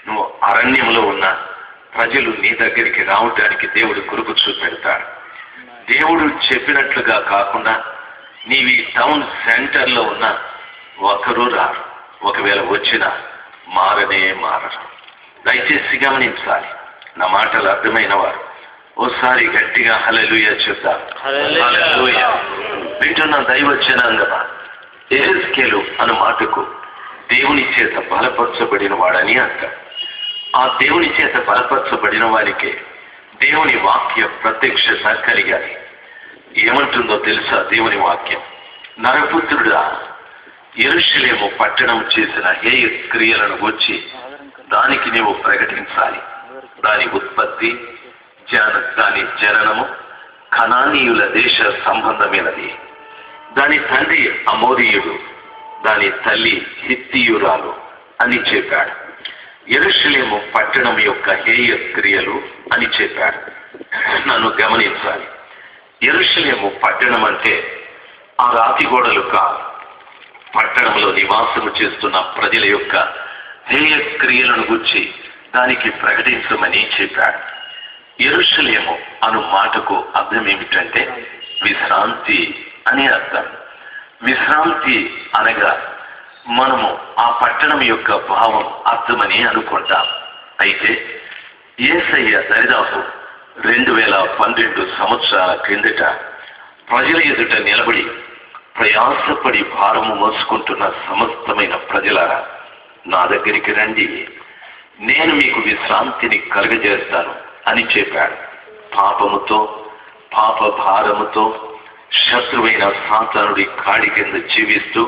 నువ్వు అరణ్యంలో ఉన్న ప్రజలు నీ దగ్గరికి రావటానికి దేవుడు కృప చూపెడతాడు. దేవుడు చెప్పినట్లుగా కాకుండా నీవి టౌన్ సెంటర్లో ఉన్న ఒకరు రారు. ఒకవేళ వచ్చినా మారరు. దయచేసి గమనించాలి. నా మాటలు అర్థమైన వారు ఓసారి గట్టిగా హల్లెలూయా చెప్తారు. హల్లెలూయా. వింటున్న దైవ జనాంగమా, యెహెజ్కేలు అను మాటకు దేవుని చేత బలపరచబడిన వాడని అర్థం. ఆ దేవుని చేత బలపరచబడిన వారికి దేవుని వాక్య ప్రత్యక్షత కలిగాలి. ఏమంటుందో తెలుసా దేవుని వాక్యం? నరపుత్రుడా, యెరూషలేము పట్టణం చేసిన హేయ క్రియలను వచ్చి దానికి నీవు ప్రకటించాలి. దాని ఉత్పత్తి, దాని జననము కనానీయుల దేశ సంబంధమైనది. దాని తండ్రి అమోరీయుడు, దాని తల్లి హిత్తీయురాలు అని చెప్పాడు. యెరూషలేము పట్టణం యొక్క హేయ క్రియలు అని చెప్పాడు. నన్ను గమనించాలి. యెరూషలేము పట్టణం అంటే ఆ రాతి గోడలు కాదు. పట్టణంలో నివాసము చేస్తున్న ప్రజల యొక్క హేయ క్రియలను గురించి దానికి ప్రకటించమని చెప్పాడు. యెరూషలేము అను మాటకు అర్థం ఏమిటంటే విశ్రాంతి అని అర్థం. విశ్రాంతి అనగా మనము ఆ పట్టణం యొక్క భావం అర్థమని అనుకుంటాం. అయితే యేసయ్య దరిదాపు 2012 సంవత్సరాల క్రిందట ప్రజల ఎదుట నిలబడి ప్రయాసపడి భారము మోసుకుంటున్న సమస్తమైన ప్రజలారా, నా దగ్గరికి రండి, నేను మీకు విశ్రాంతిని కలుగజేస్తాను అని చెప్పాడు. పాపముతో పాప భారముతో శత్రువైన సాతానుడి కాడి కింద జీవిస్తూ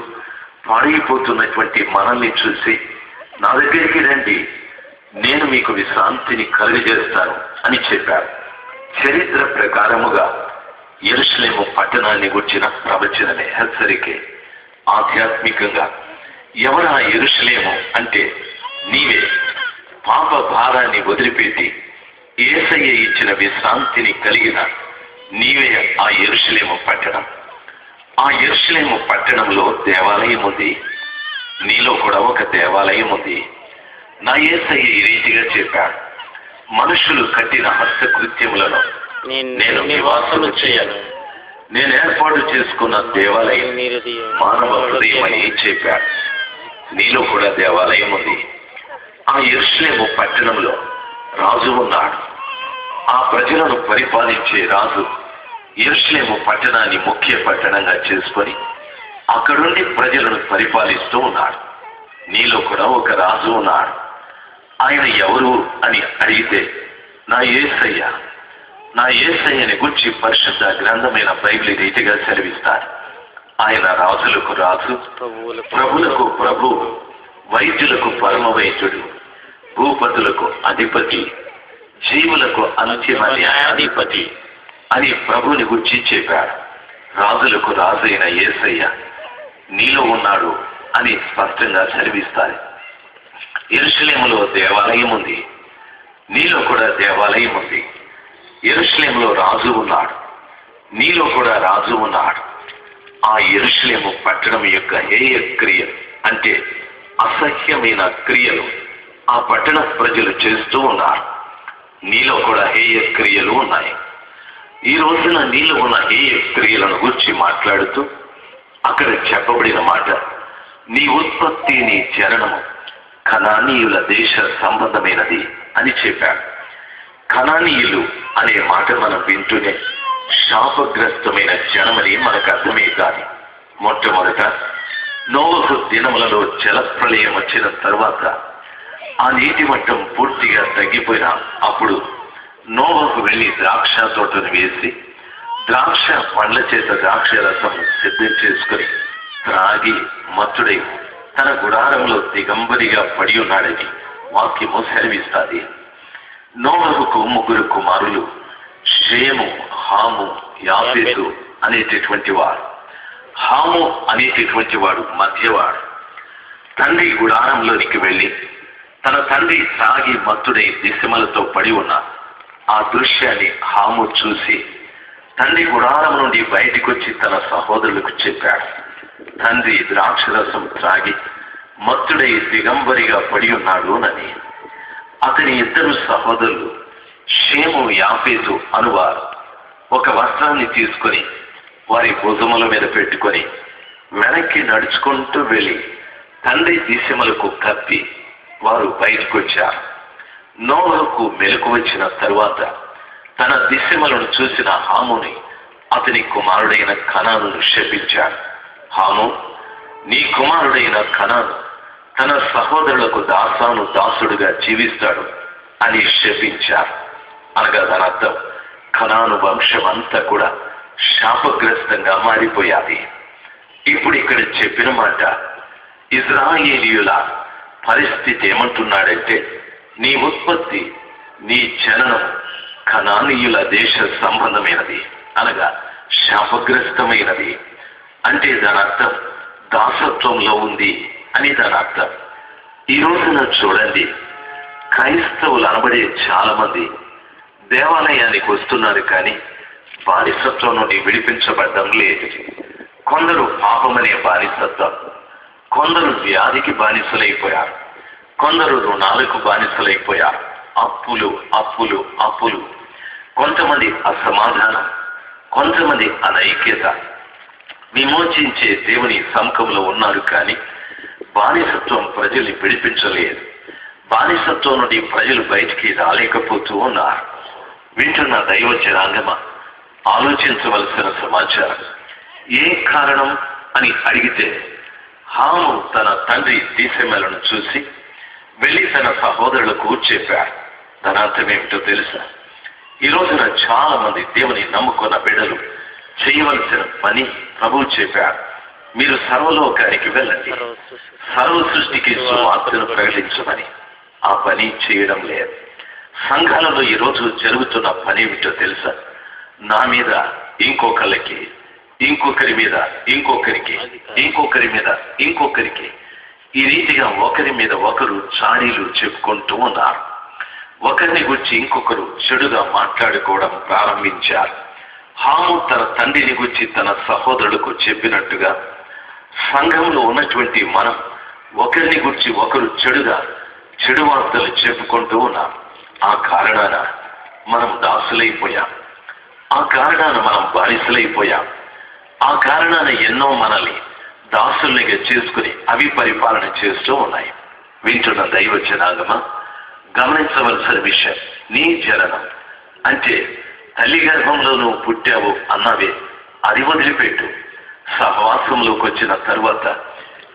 పాడైపోతున్నటువంటి మనల్ని చూసి నా దగ్గరికి రండి, నేను మీకు విశ్రాంతిని కలుగజేస్తాను అని చెప్పారు. చరిత్ర ప్రకారముగా యెరూషలేము పట్టణాన్ని గుర్చిన ప్రవచనమే హెచ్చరికే. ఆధ్యాత్మికంగా ఎవరా యెరూషలేము అంటే నీవే. పాప భారాన్ని వదిలిపెట్టి యేసయ్య ఇచ్చిన విశ్రాంతిని కలిగిన నీవే ఆ యెరూషలేము పట్టణం. ఆ యెరూషలేము పట్టణంలో దేవాలయం ఉంది. నీలో కూడా ఒక దేవాలయం ఉంది. నా యేసయ్య ఈ రీతిగా చెప్పాడు, మనుషులు కట్టిన హస్తకృత్యములను నేను నివాసము చేయను. నేను ఏర్పాటు చేసుకున్న దేవాలయం మానవ హృదయం అని చెప్పాడు. నీలో కూడా దేవాలయం ఉంది. ఆ యెరూషలేము పట్టణంలో రాజు ఉన్నాడు. ఆ ప్రజలను పరిపాలించే రాజు యెరూషలేము పట్టణాన్ని ముఖ్య పట్టణంగా చేసుకొని అక్కడుండి ప్రజలను పరిపాలిస్తూ ఉన్నాడు. నీలో కూడా ఒక రాజు ఉన్నాడు. ఆయన ఎవరు అని అడిగితే నా యేసయ్య. నా యేసయ్యని గురించి పరిశుద్ధ గ్రంథమైన బైబిల్ రీతిగా సెలవిస్తాడు. ఆయన రాజులకు రాజు, ప్రభులకు ప్రభు, వైద్యులకు పరమ వైద్యుడు, భూపతులకు అధిపతి, జీవులకు అంతిమ న్యాయాధిపతి అని ప్రభుని గురించి చెప్పాడు. రాజులకు రాజు అయిన యేసయ్య నీలో ఉన్నాడు అని స్పష్టంగా సెలవిస్తారు. యెరూషలేములో దేవాలయం ఉంది. నీలో కూడా దేవాలయం ఉంది. యెరూషలేములో రాజు ఉన్నాడు. నీలో కూడా రాజు ఉన్నాడు. ఆ యెరూషలేము పట్టణం యొక్క హేయ క్రియ అంటే అసహ్యమైన క్రియలు ఆ పట్టణ ప్రజలు చేస్తూ ఉన్నారు. నీలో కూడా హేయ క్రియలు ఉన్నాయి. ఈ రోజున నీలో ఉన్న హేయ క్రియలను గురించి మాట్లాడుతూ అక్కడ చెప్పబడిన మాట, నీ ఉత్పత్తి నీ జననము కనానీయుల దేశ సంబంధమైనది అని చెప్పాడు. కనానీయులు అనే మాట మనం వింటూనే శాపగ్రస్తమైన జనమని మనకు అర్థమే కాదు. మొట్టమొదట నోవహు దినములలో జలప్రళయం వచ్చిన తరువాత ఆ నీటి మట్టం పూర్తిగా తగ్గిపోయిన అప్పుడు నోవహు వెళ్లి ద్రాక్ష తోటను వేసి ద్రాక్ష పండ్ల చేత ద్రాక్ష రసం సిద్ధం చేసుకుని త్రాగి మత్తుడై తన గుడారంలో దిగంబరిగా పడి ఉన్నాడని వాక్యము సెలవిస్తాది. నోవహుకు 3 కుమారులు, షేము, హాము, యాఫెతు అనేటటువంటి వారు. హాము అనేటటువంటి వాడు మధ్యవాడు. తండ్రి గుడారంలోనికి వెళ్ళి తన తండ్రి తాగి మత్తుడై దిశమలతో పడి ఉన్న ఆ దృశ్యాన్ని హాము చూసి తండ్రి గుడారం నుండి బయటికి వచ్చి తన సహోదరులకు చెప్పాడు, తండ్రి ద్రాక్షరసం త్రాగి మత్తుడై దిగంబరిగా పడి ఉన్నాడు అని. అతని 2 సహోదరులు షేము, యాఫెతు అనువారు ఒక వస్త్రాన్ని తీసుకొని వారి భుజముల మీద పెట్టుకొని వెనక్కి నడుచుకుంటూ వెళ్ళి తండ్రి దిశమలకు కప్పి వారు బయటకు వచ్చారు. నోవహుకు మెలకు వచ్చిన తరువాత తన దిశమలను చూసిన హాముని అతని కుమారుడైన కనానును శపించాడు. హాము, నీ కుమారుడైన కనాను తన సహోదరులకు దాసుడుగా జీవిస్తాడు అని శపించారు. అనగా దాని అర్థం కనాను వంశం అంతా కూడా శాపగ్రస్తంగా మారిపోయాది. ఇప్పుడు ఇక్కడ చెప్పిన మాట, ఇజ్రాయేలీయుల పరిస్థితి ఏమంటున్నాడంటే నీ ఉత్పత్తి నీ జననం కనానీయుల దేశ సంబంధమైనది, అనగా శాపగ్రస్తమైనది. అంటే దాని అర్థం దాసత్వంలో ఉంది అని దాని అర్థం. ఈ రోజున చూడండి, క్రైస్తవులు అనబడే చాలా మంది దేవాలయానికి వస్తున్నారు కానీ బానిసత్వం నుండి విడిపించబడ్డం లేదు. కొందరు పాపమనే బానిసత్వం, కొందరు వ్యాధికి బానిసలైపోయారు, కొందరు రుణాలకు బానిసలైపోయారు. అప్పులు అప్పులు అప్పులు. కొంతమంది అసమాధానం, కొంతమంది అనైక్యత. విమోచించే దేవుని సముఖంలో ఉన్నారు కానీ బానిసత్వం ప్రజల్ని విడిపించలేదు. బానిసత్వం నుండి ప్రజలు బయటికి రాలేకపోతూ ఉన్నారు. వింటున్న దైవ జనాంగమా, ఆలోచించవలసిన సమాచారం. ఏ కారణం అని అడిగితే హాము తన తండ్రి దిశమలను చూసి వెళ్ళి తన సహోదరులకు చెప్పాడు. దాని అర్థం ఏమిటో తెలుసా? ఈ రోజున చాలా మంది దేవుని నమ్ముకున్న బిడ్డలు చేయవలసిన పని ప్రభువు చెప్పారు. మీరు సర్వలోకానికి వెళ్ళండి, సర్వ సృష్టికి సువార్తను ప్రకటించమని. ఆ పని చేయడం లేదు. సంఘాలలో ఈరోజు జరుగుతున్న పని ఏమిటో తెలుసా? నా మీద ఇంకొకరికి, ఇంకొకరి మీద ఇంకొకరికి, ఇంకొకరి మీద ఇంకొకరికి, ఈ రీతిగా ఒకరి మీద ఒకరు చాడీలు చెప్పుకుంటూ ఉన్నారు. ఒకరిని గురించి ఇంకొకరు చెడుగా మాట్లాడుకోవడం ప్రారంభించారు. హాము తన తండ్రిని గురించి తన సహోదరులకు చెప్పినట్టుగా సంఘంలో ఉన్నటువంటి మనం ఒకరిని గురించి ఒకరు చెడు వార్తలు చెప్పుకుంటూ ఉన్నాం. ఆ కారణాన మనం దాసులైపోయాం. ఆ కారణాన మనం బానిసలైపోయాం. ఆ కారణాన ఎన్నో మనల్ని దాసుల్నిగా చేసుకుని అవి పరిపాలన చేస్తూ ఉన్నాయి. వింటున్న దైవ జనాంగమా, గమనించవలసిన విషయం, నీ జననం అంటే తల్లి గర్భంలో నువ్వు పుట్టావు అన్నవే, అది వదిలిపెట్టు. సహవాసంలోకి వచ్చిన తరువాత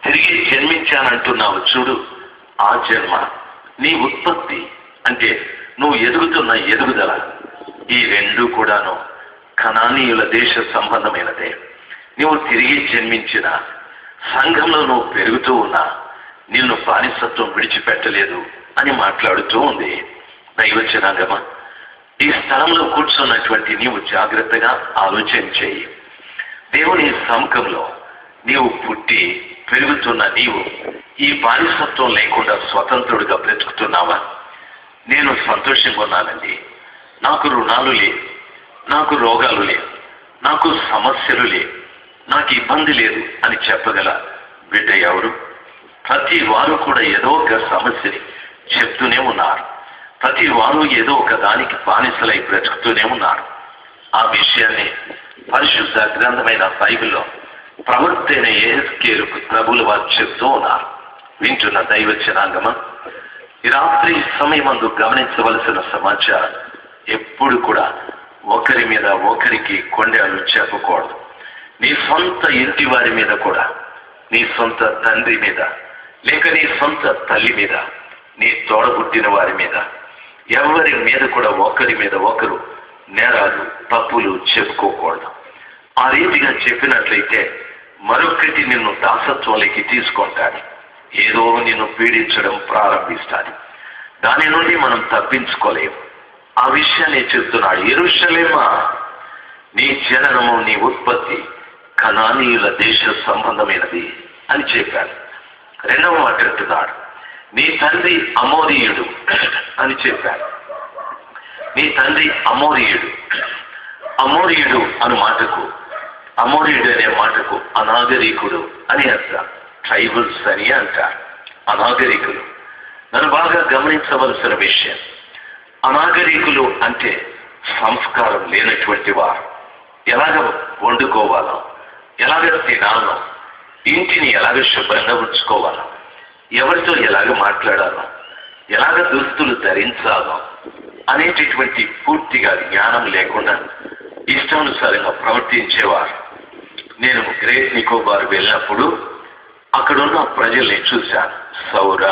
తిరిగి జన్మించానంటున్నావు చూడు, ఆ జన్మ, నీ ఉత్పత్తి అంటే నువ్వు ఎదుగుతున్న ఎదుగుదల, ఈ రెండు కూడాను కనానీయుల దేశ సంబంధమైనదే. నువ్వు తిరిగి జన్మించిన సంఘంలో నువ్వు పెరుగుతూ ఉన్నా నిన్ను బానిసత్వం విడిచిపెట్టలేదు అని మాట్లాడుతూ ఉంది. దైవజనాంగమా, ఈ స్థలంలో కూర్చున్నటువంటి నీవు జాగ్రత్తగా ఆలోచన చేయి. దేవుని సముఖంలో నీవు పుట్టి పెరుగుతున్న నీవు ఈ బానిసత్వం లేకుండా స్వతంత్రుడిగా బ్రతుకుతున్నావా? నేను సంతోషంగా ఉన్నానండి, నాకు రుణాలు లేవు, నాకు రోగాలు లేవు, నాకు సమస్యలు లేవు, నాకు ఇబ్బంది లేదు అని చెప్పగల బిడ్డ ఎవరు? ప్రతి వారు కూడా ఏదో ఒక సమస్యని చెప్తూనే ఉన్నారు. ప్రతి వారు ఏదో ఒక దానికి బానిసలై బ్రతుకుతూనే ఉన్నారు. ఆ విషయాన్ని పరిశుద్ధ గ్రంథమైన బైబిల్లో ప్రవక్త అయిన యెహెజ్కేలుకు ప్రభువుల వారు చెప్తూ ఉన్నారు. వింటున్న దైవ జనాంగమా, ఈ రాత్రి సమయమందు గమనించవలసిన సమాచారం, ఎప్పుడు కూడా ఒకరి మీద ఒకరికి కొండలు చెప్పకూడదు. నీ సొంత ఇంటి వారి మీద కూడా, నీ సొంత తండ్రి మీద, లేక నీ సొంత తల్లి మీద, నీ తోడబుట్టిన వారి మీద, ఎవరి మీద కూడా ఒకరి మీద ఒకరు నేరాలు తప్పులు చెప్పుకోకూడదు. ఆ రీతిగా చెప్పినట్లయితే మరొకటి నిన్ను దాసత్వంలోకి తీసుకుంటాడు, ఏదో నిన్ను పీడించడం ప్రారంభిస్తాడు. దాని నుండి మనం తప్పించుకోలేము. ఆ విషయాన్ని చెప్తున్నాడు. యెరూషలేమా, నీ జననము, నీ ఉత్పత్తి కనానీయుల దేశ సంబంధమైనది అని చెప్పాడు. రెండవ మాట అంటున్నాడు, నీ తండ్రి అమోరీయుడు అని చెప్పాడు. నీ తండ్రి అమోరీయుడు. అమోరీయుడు అనే మాటకు, అమోరీయుడు అనే మాటకు అనాగరికుడు అని అర్థం. ట్రైబల్స్ అని అంటారు, అనాగరికులు. నన్ను బాగా గమనించవలసిన విషయం, అనాగరికులు అంటే సంస్కారం లేనటువంటి వారు. ఎలాగ వండుకోవాలో, ఎలాగ తినాలో, ఇంటిని ఎలాగ శుభ్రంగా ఉంచుకోవాలో, ఎవరితో ఎలాగ మాట్లాడాలో, ఎలాగ దుస్తులు ధరించాలో అనేటటువంటి పూర్తిగా జ్ఞానం లేకుండా ఇష్టానుసారంగా ప్రవర్తించేవారు. నేను గ్రేట్ నికోబార్ వెళ్ళినప్పుడు అక్కడున్న ప్రజల్ని చూశాను. సౌర,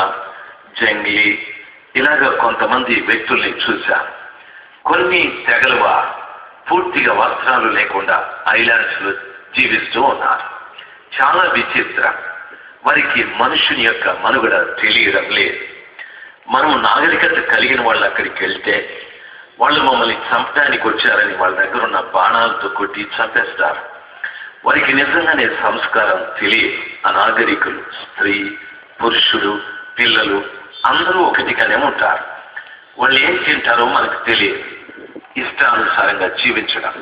జంగ్లీ, ఇలాగ కొంతమంది వ్యక్తుల్ని చూశాను. కొన్ని తెగల వారు పూర్తిగా వస్త్రాలు లేకుండా ఐలాండ్స్ లో జీవిస్తూ ఉన్నారు. చాలా విచిత్రం. వారికి మనుషుని యొక్క మనుగడ తెలియడం లేదు. మనం నాగరికత కలిగిన వాళ్ళు అక్కడికి వెళ్తే వాళ్ళు మమ్మల్ని చంపడానికి వచ్చారని వాళ్ళ దగ్గర ఉన్న బాణాలతో కొట్టి చంపేస్తారు. వారికి నిజంగానే సంస్కారం తెలియదు. అనాగరికులు, స్త్రీ, పురుషుడు, పిల్లలు అందరూ ఒకటిగానే ఉంటారు. వాళ్ళు ఏం తింటారో మనకు తెలియదు. ఇష్టానుసారంగా జీవించడం,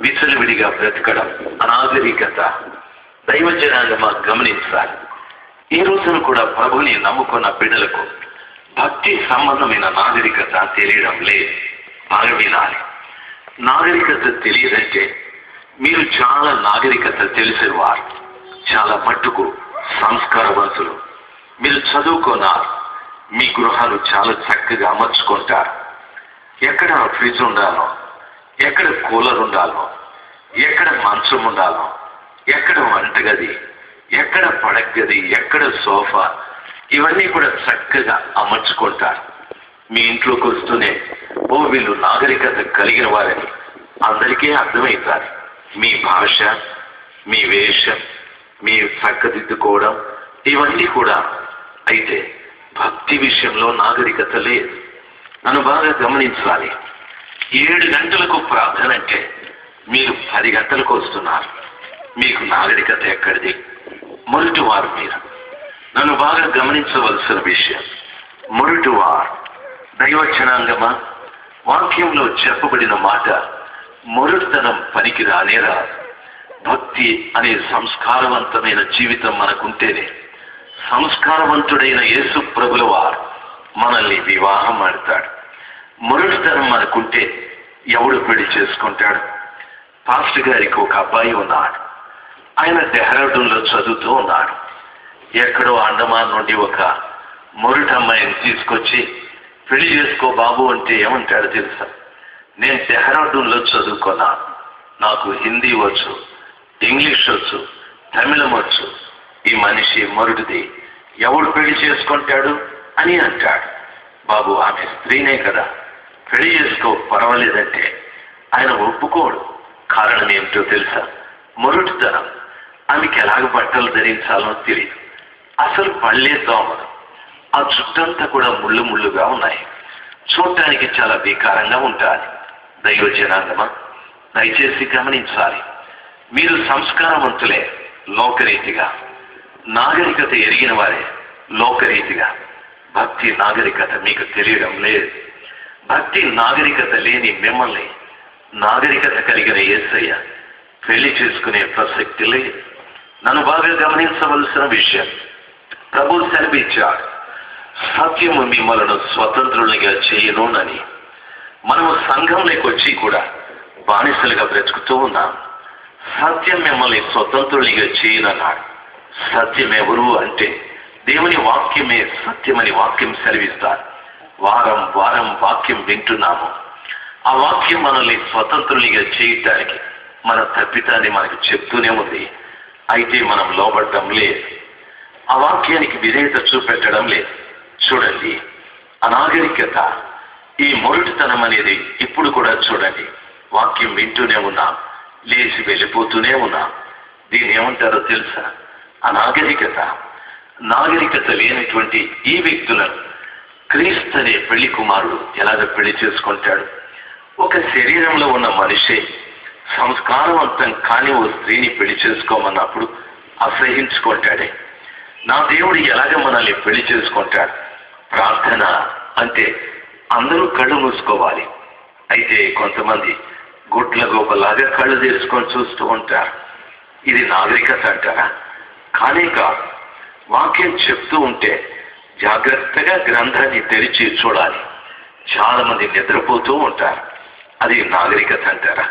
విచ్చలవిడిగా బ్రతకడం అనాగరికత. దైవజనాంగమా, గమనించాలి. ఈ రోజున కూడా ప్రభుని నమ్ముకున్న బిడ్డలకు భక్తి సంబంధమైన నాగరికత తెలియడం లేదు. బాగా వినాలి. నాగరికత తెలియదంటే మీరు చాలా నాగరికత తెలిసేవారు, చాలా మట్టుకు సంస్కారవంతులు. మీరు చదువుకున్నారు, మీ గృహాలు చాలా చక్కగా అమర్చుకుంటారు. ఎక్కడ ఫ్రిడ్జ్ ఉండాలో, ఎక్కడ కూలర్ ఉండాలో, ఎక్కడ మంచం ఉండాలో, ఎక్కడ వంటగది, ఎక్కడ పడగది, ఎక్కడ సోఫా, ఇవన్నీ కూడా చక్కగా అమర్చుకుంటారు. మీ ఇంట్లోకి వస్తూనే వీళ్ళు నాగరికత కలిగిన వారని అందరికీ అర్థమవుతారు. మీ భాష, మీ వేషం, మీ చక్కదిద్దుకోవడం ఇవన్నీ కూడా. అయితే భక్తి విషయంలో నాగరికత లేదు. నన్ను బాగా గమనించాలి. 7 గంటలకు ప్రార్థన అంటే మీరు 10 గంటలకు వస్తున్నారు. మీకు నాగరికత ఎక్కడిది? మొరటివారు మీరు. నన్ను బాగా గమనించవలసిన విషయం, మొరటివారు. దైవచనాంగమా, వాక్యంలో చెప్పబడిన మాట మొరటుతనం పనికి రానేరా. భక్తి అనే సంస్కారవంతమైన జీవితం మనకుంటేనే సంస్కారవంతుడైన యేసు ప్రభుల వారు మనల్ని వివాహం ఆడతాడు. మొరటుతనం మనకుంటే ఎవడు పెళ్లి చేసుకుంటాడు? పాస్టర్ గారికి ఒక అబ్బాయి ఉన్నాడు. ఆయన డెహ్రాడూన్లో చదువుతూ ఉన్నాడు. ఎక్కడో అండమాన్ నుండి ఒక మొరటి అమ్మాయిని తీసుకొచ్చి పెళ్లి చేసుకో బాబు అంటే ఏమంటాడు తెలుసా? నేను డెహ్రాడూన్లో చదువుకున్నాను, నాకు హిందీ వచ్చు, ఇంగ్లీష్ వచ్చు, తమిళం వచ్చు. ఈ మనిషి మొరటిది, ఎవడు పెళ్లి చేసుకుంటాడు అని అంటాడు. బాబు, ఆమె స్త్రీనే కదా, పెళ్లి చేసుకో పర్వాలేదంటే ఆయన ఒప్పుకోడు. కారణం ఏమిటో తెలుసా? మొరటుతనం. ఆమెకి ఎలాగ బట్టలు ధరించాలో తెలియదు. అసలు పళ్ళే దోమలు. ఆ చుట్టంతా కూడా ముళ్ళు ముళ్ళుగా ఉన్నాయి. చూడటానికి చాలా వికారంగా ఉంటారు. దైవ జనాంగమా, దయచేసి గమనించాలి. మీరు సంస్కారవంతులే లోకరీతిగా, నాగరికత ఎరిగిన వారే లోకరీతిగా. భక్తి నాగరికత మీకు తెలియడం లేదు. భక్తి నాగరికత లేని మిమ్మల్ని నాగరికత కలిగిన యేసయ్య పెళ్లి చేసుకునే ప్రసక్తి లేదు. నన్ను బాగా గమనించవలసిన విషయం, ప్రభు సెలవిచ్చాడు, సత్యము మిమ్మలను స్వతంత్రులుగా చేయనునని. మనము సంఘంలోకి వచ్చి కూడా బానిసలుగా బ్రతుకుతూ ఉన్నాం. సత్యం మిమ్మల్ని స్వతంత్రులుగా చేయనన్నాడు. సత్యం ఎవరు అంటే దేవుని వాక్యమే సత్యమని వాక్యం సెలవిస్తారు. వారం వారం వాక్యం వింటున్నాము. ఆ వాక్యం మనల్ని స్వతంత్రులుగా చేయటానికి మన తప్పితాన్ని మనకు చెప్తూనే ఉంది. అయితే మనం లోబడటం లేదు. ఆ వాక్యానికి విధేయత చూపెట్టడం లేదు. చూడండి, అనాగరికత, ఈ మొరటుతనం అనేది ఇప్పుడు కూడా చూడండి. వాక్యం వింటూనే ఉన్నాం, లేచి వెళ్ళిపోతూనే ఉన్నాం. దీన్ని ఏమంటారో తెలుసా? అనాగరికత. నాగరికత లేనటువంటి ఈ వ్యక్తులను క్రీస్తు అనే పెళ్లి కుమారుడు ఎలాగ పెళ్లి చేసుకుంటాడు? ఒక శరీరంలో ఉన్న మనిషి సంస్కారవంతం కాని ఓ స్త్రీని పెళ్లి చేసుకోమన్నప్పుడు అసహించుకుంటాడే. నా దేవుడు ఎలాగ మనల్ని పెళ్లి చేసుకుంటాడు? ప్రార్థన అంటే అందరూ కళ్ళు మూసుకోవాలి. అయితే కొంతమంది గుడ్ల గోపలాగా కళ్ళు తెరుచుకొని చూస్తూ ఉంటారు. ఇది నాగరికత అంటారా? కానే కాదు. వాక్యం చెప్తూ ఉంటే జాగ్రత్తగా గ్రంథాన్ని తెరిచి చూడాలి. చాలా మంది నిద్రపోతూ ఉంటారు. అది నాగరికత అంటారా?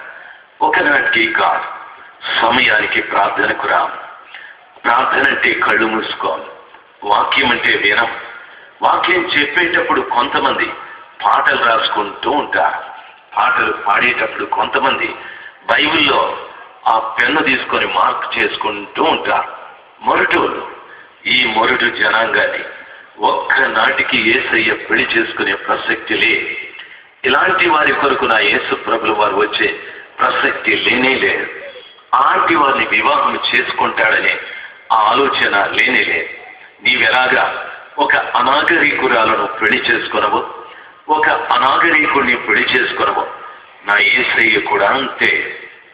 ఒకనాటికి కాదు, సమయానికి ప్రార్థనకు రాము. ప్రార్థన అంటే కళ్ళు మూసుకోం. వాక్యం అంటే వినం. వాక్యం చెప్పేటప్పుడు కొంతమంది పాటలు రాసుకుంటూ ఉంటారు. పాటలు పాడేటప్పుడు కొంతమంది బైబిల్లో ఆ పెన్ను తీసుకొని మార్క్ చేసుకుంటూ ఉంటారు. మొరటోళ్ళు. ఈ మొరటు జనాంగాన్ని ఒక్కనాటికి యేసయ్య పెళ్లి చేసుకునే ప్రసక్తి లేదు. ఇలాంటి వారి కొరకు నా యేసు ప్రభులు వారు వచ్చే ప్రసక్తి లేనే లేదు. అలాంటి వారిని వివాహం చేసుకుంటాడనే ఆ ఆలోచన లేనే లేదు. నీవెలాగా ఒక అనాగరికురాలను పెళ్లి చేసుకునవో, ఒక అనాగరికుడిని పెళ్లి చేసుకునవో, నా యేసయ్య కూడా అంతే.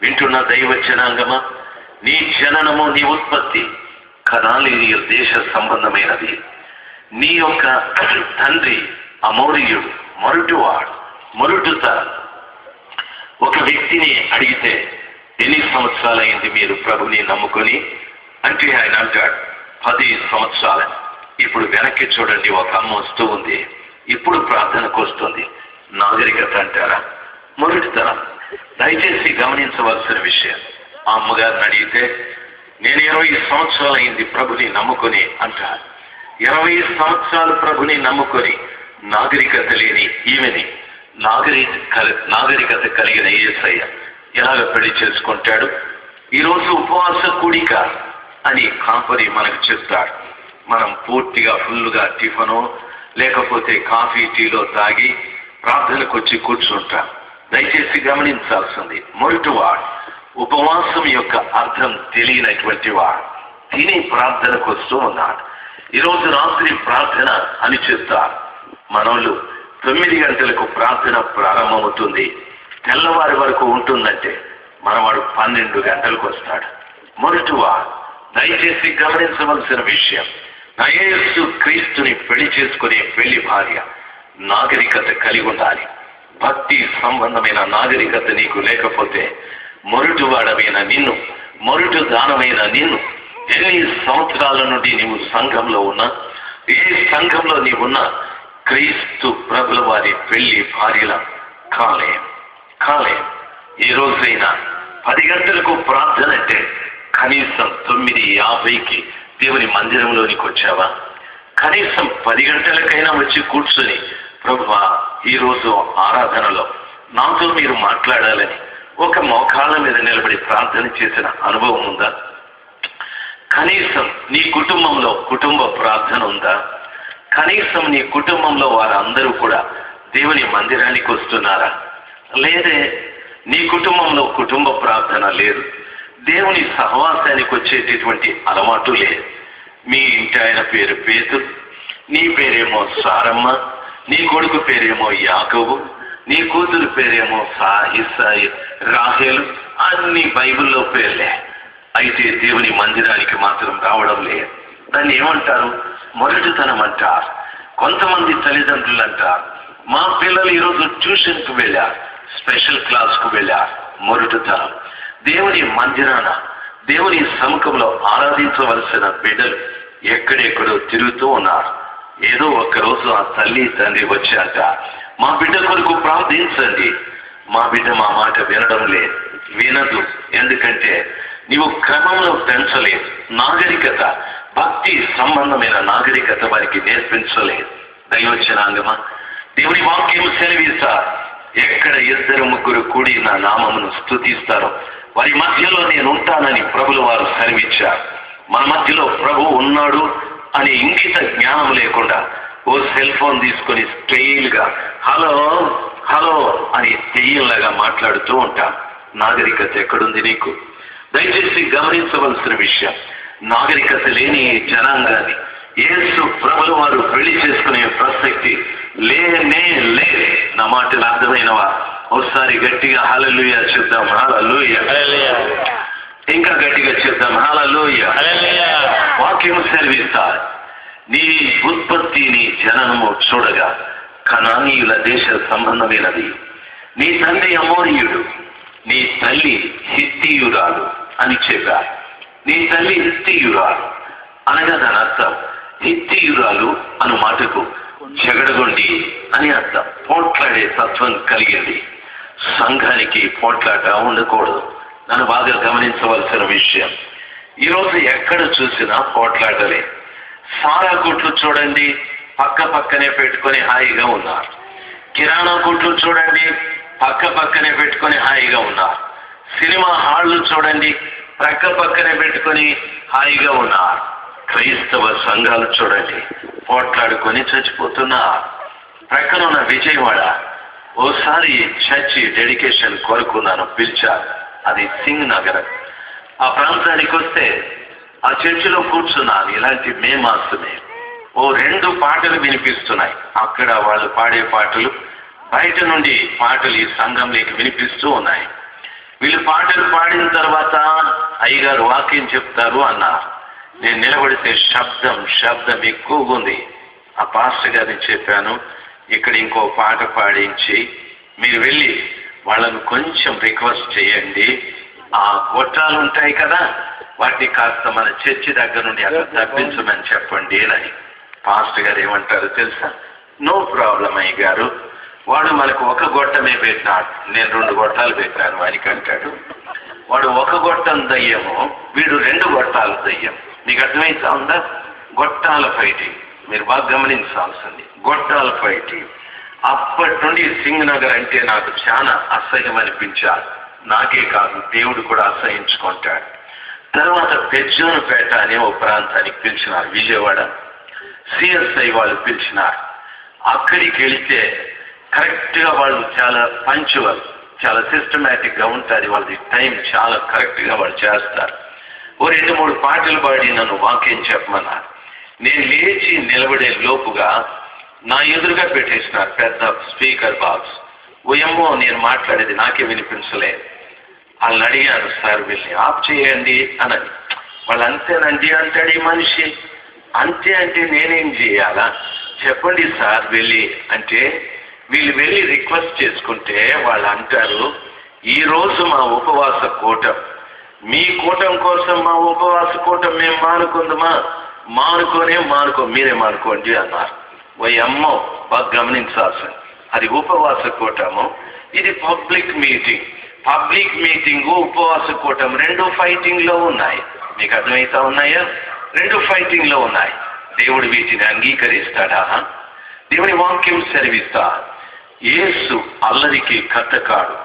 వింటున్న దైవ జనాంగమా, నీ జననము, నీ ఉత్పత్తి కనాలీయ దేశ సంబంధమైనది. నీ యొక్క తండ్రి అమోరీయుడు, మొరటువాడు, మొరటుత. ఒక వ్యక్తిని అడిగితే ఎన్ని సంవత్సరాలైంది మీరు ప్రభుని నమ్ముకొని అంటే ఆయన అంటాడు 10 సంవత్సరాలు. ఇప్పుడు వెనక్కి చూడండి, ఒక అమ్మ వస్తూ ఉంది, ఇప్పుడు ప్రార్థనకు వస్తుంది. నాగరికత అంటారా? మొరటుతనం. దయచేసి గమనించవలసిన విషయం. ఆ అమ్మగారిని అడిగితే నేను 20 సంవత్సరాలైంది ప్రభుని నమ్ముకొని అంటారు. 20 సంవత్సరాలు ప్రభుని నమ్ముకొని నాగరికత లేని ఈమెని నాగరికత కలిగిన యేసయ్య ఎలాగ పెళ్లి చేసుకుంటాడు? ఈరోజు ఉపవాస కూడిక అని కాపరి మనకు చెప్తాడు. మనం పూర్తిగా ఫుల్గా టిఫను లేకపోతే కాఫీ టీలో తాగి ప్రార్థనకు వచ్చి కూర్చుంటాం. దయచేసి గమనించాల్సింది, మొరటివాడు, ఉపవాసం యొక్క అర్థం తెలియనటువంటి వాడు తిని ప్రార్థనకు వస్తూ ఉన్నాడు. ఈరోజు రాత్రి ప్రార్థన అని చెప్తారు. మనోళ్ళు 9 గంటలకు ప్రార్థన ప్రారంభమవుతుంది, తెల్లవారి వరకు ఉంటుందంటే మనవాడు 12 గంటలకు వస్తాడు. మొరటివాడు. దయచేసి గమనించవలసిన విషయం, నా యేసు క్రీస్తుని పెళ్లి చేసుకునే పెళ్లి భార్య నాగరికత కలిగి ఉండాలి. భక్తి సంబంధమైన నాగరికత నీకు లేకపోతే మొరటువాడమైన నిన్ను, మొరటు దానమైన నిన్ను, ఎన్ని సంవత్సరాల నుండి నీవు సంఘంలో ఉన్నా, ఏ సంఘంలో నీవున్నా, క్రీస్తు ప్రభుల వారి పెళ్లి భార్యల కాలేం. ఈ రోజైనా 10 గంటలకు ప్రార్థన అంటే కనీసం 9:50కి దేవుని మందిరంలోనికి వచ్చావా? కనీసం 10 గంటలకైనా వచ్చి కూర్చొని, ప్రభువా ఈరోజు ఆరాధనలో నాతో మీరు మాట్లాడాలని ఒక మోకాళ్ళ మీద నిలబడి ప్రార్థన చేసిన అనుభవం ఉందా? కనీసం నీ కుటుంబంలో కుటుంబ ప్రార్థన ఉందా? కనీసం నీ కుటుంబంలో వారందరూ కూడా దేవుని మందిరానికి వస్తున్నారా? లేదే, నీ కుటుంబంలో కుటుంబ ప్రార్థన లేదు, దేవుని సహవాసానికి వచ్చేటటువంటి అలవాటు లేదు. మీ ఇంటి ఆయన పేరు పేతురు, నీ పేరేమో సారమ్మ, నీ కొడుకు పేరేమో యాకోబు, నీ కూతురు పేరేమో ఇస్సాయి, రాహేలు, అన్ని బైబిల్లో పేర్లే. అయితే దేవుని మందిరానికి మాత్రం రావడం లేదు. దాన్ని ఏమంటారు? మొరటుతనం అంటారు. కొంతమంది తల్లిదండ్రులు అంటారు, మా పిల్లలు ఈరోజు ట్యూషన్కు వెళ్ళారు, స్పెషల్ క్లాస్కు వెళ్ళారు. మొరటుతనం. దేవుని మందిరాన, దేవుని సముఖంలో ఆరాధించవలసిన బిడ్డలు ఎక్కడెక్కడో తిరుగుతూ ఉన్నారు. ఏదో ఒక్కరోజు ఆ తల్లి తండ్రి వచ్చాక, మా బిడ్డ కొరకు ప్రార్థించండి. మా బిడ్డ మా మాట వినడం లేదు, వినదు. ఎందుకంటే నీవు క్రమంలో పెంచలేదు. నాగరికత, భక్తి సంబంధమైన నాగరికత వారికి నేర్పించలేదు. దైవజనాంగమా, దేవుని వాక్యం సెలవిస్తారు, ఎక్కడ 2-3 కూడి నా నామమును స్తుతిస్తారో వారి మధ్యలో నేను ఉంటానని ప్రభుల వారు సెలవిచ్చారు. మన మధ్యలో ప్రభు ఉన్నాడు అని ఇంగిత జ్ఞానం లేకుండా ఓ సెల్ ఫోన్ తీసుకొని స్టైల్ గా హలో హలో అని తెయ్యంలాగా మాట్లాడుతూ ఉంటాం. నాగరికత ఎక్కడుంది నీకు? దయచేసి గమనించవలసిన విషయం, నాగరికత లేని జనాంగాన్ని యేసు ప్రభుల వారు పెళ్లి చేసుకునే ప్రసక్తి లేనే లేదు. నా మాటలు అర్థమైనవా? ఒకసారి గట్టిగా హల్లెలూయా చెప్దాం. హల్లెలూయా. ఇంకా గట్టిగా చెప్దాం. హల్లెలూయా. వాక్యం సెలవిస్తారు, నీ ఉత్పత్తిని జననము చూడగా కనానీయుల దేశ సంబంధమైనది. నీ తండ్రి అమోరీయుడు, నీ తల్లి హిత్తీయురాలు అని చెప్పారు. నీ తల్లి హిత్తీయురాలు అనగా దాని అర్థం, హిత్తీయురాలు అను మాటకు జగడగొండి అని అర్థం. పోట్లాడే తత్వం కలిగింది. సంఘానికి పోట్లాట ఉండకూడదు. నన్ను బాగా గమనించవలసిన విషయం, ఈరోజు ఎక్కడ చూసినా పోట్లాటలే. సారా కొట్లు చూడండి, పక్క పక్కనే పెట్టుకొని హాయిగా ఉన్నారు. కిరాణా కొట్లు చూడండి, పక్క పక్కనే పెట్టుకొని హాయిగా ఉన్నారు. సినిమా హాళ్ళు చూడండి, పక్క పక్కనే పెట్టుకొని హాయిగా ఉన్నారు. క్రైస్తవ సంఘాలు చూడండి, పోట్లాడుకొని చచ్చిపోతున్నారు. ప్రక్కనున్న విజయవాడ ఓసారి చర్చి డెడికేషన్ కొరకు నన్ను పిలిచారు. అది సింగ్ నగర్. ఆ ప్రాంతానికి వస్తే ఆ చర్చిలో కూర్చున్నాను. ఇలాంటి మే మాసమే ఓ 2 పాటలు వినిపిస్తున్నాయి. అక్కడ వాళ్ళు పాడే పాటలు, బయట నుండి పాటలు ఈ సంఘంలోకి వినిపిస్తూ ఉన్నాయి. వీళ్ళు పాటలు పాడిన తర్వాత అయ్యగారు వాక్యం చెప్తారు అన్నారు. నేను నిలబడితే శబ్దం ఎక్కువగా ఉంది. ఆ పాస్టర్ గారిని చెప్పాను, ఇక్కడ ఇంకో పాట పాడించి మీరు వెళ్ళి వాళ్ళను కొంచెం రిక్వెస్ట్ చేయండి, ఆ గొట్టాలు ఉంటాయి కదా వాటిని కాస్త మన చర్చి దగ్గర నుండి అక్కడ తప్పించమని చెప్పండి అని. పాస్టర్ గారు ఏమంటారు తెలుసా? నో ప్రాబ్లం అయ్య గారు, వాడు మనకు ఒక గొట్టమే పెట్టినాడు, నేను 2 గొట్టాలు పెట్టాను వానికి అంటాడు. వాడు ఒక గొట్టం దయ్యము, వీడు 2 గొట్టాలు దయ్యం. నీకు అర్థమైతే ఉందా? గొట్టాల ఫైటింగ్ మీరు బాగా గమనించాల్సింది. గొట్టాల ఫైటింగ్. అప్పటి నుండి సింగ్ నగర్ అంటే నాకు చాలా అసహ్యం అనిపించాలి. నాకే కాదు, దేవుడు కూడా అసహించుకుంటాడు. తర్వాత పెజ్జోనపేట అనే ఒక ప్రాంతానికి పిలిచినారు. విజయవాడ సిఎస్ఐ వాళ్ళు పిలిచినారు. అక్కడికి వెళితే కరెక్ట్ గా వాళ్ళు చాలా పంచువల్, చాలా సిస్టమేటిక్ గా ఉంటుంది. వాళ్ళది టైం చాలా కరెక్ట్ గా వాళ్ళు చేస్తారు. ఓ 2-3 పాటలు పాడి నన్ను వాక్యం చెప్పమన్నారు. నేను లేచి నిలబడే లోపుగా నా ఎదురుగా పెట్టేసినారు పెద్ద స్పీకర్ బాక్స్. ఓయమ్మో, నేను మాట్లాడేది నాకే వినిపించలేదు. వాళ్ళని అడిగాను, సార్ వీళ్ళని ఆఫ్ చేయండి అన్నది. వాళ్ళు అంతేనండి అంటాడు ఈ మనిషి. అంతే అంటే నేనేం చేయాలా చెప్పండి సార్ వెళ్ళి అంటే, వీళ్ళు వెళ్ళి రిక్వెస్ట్ చేసుకుంటే వాళ్ళు అంటారు, ఈ రోజు మా ఉపవాస కూటం, మీ కూటం కోసం మా ఉపవాస కూటం మేము మానుకుందామా? మీరే మానుకోండి అన్నారు. అమ్మో, బాగా గమనించాల్సింది, అది ఉపవాస కూటము, ఇది పబ్లిక్ మీటింగ్. పబ్లిక్ మీటింగ్, ఉపవాస కూటం 2 ఫైటింగ్ లో ఉన్నాయి. మీకు అర్థమవుతా ఉన్నాయా? 2 ఫైటింగ్ లో ఉన్నాయి. దేవుడు వీటిని అంగీకరిస్తాడా? దేవుని వాక్యం సెలవిస్తా, యేసు అల్లరికి కట్టకాడు,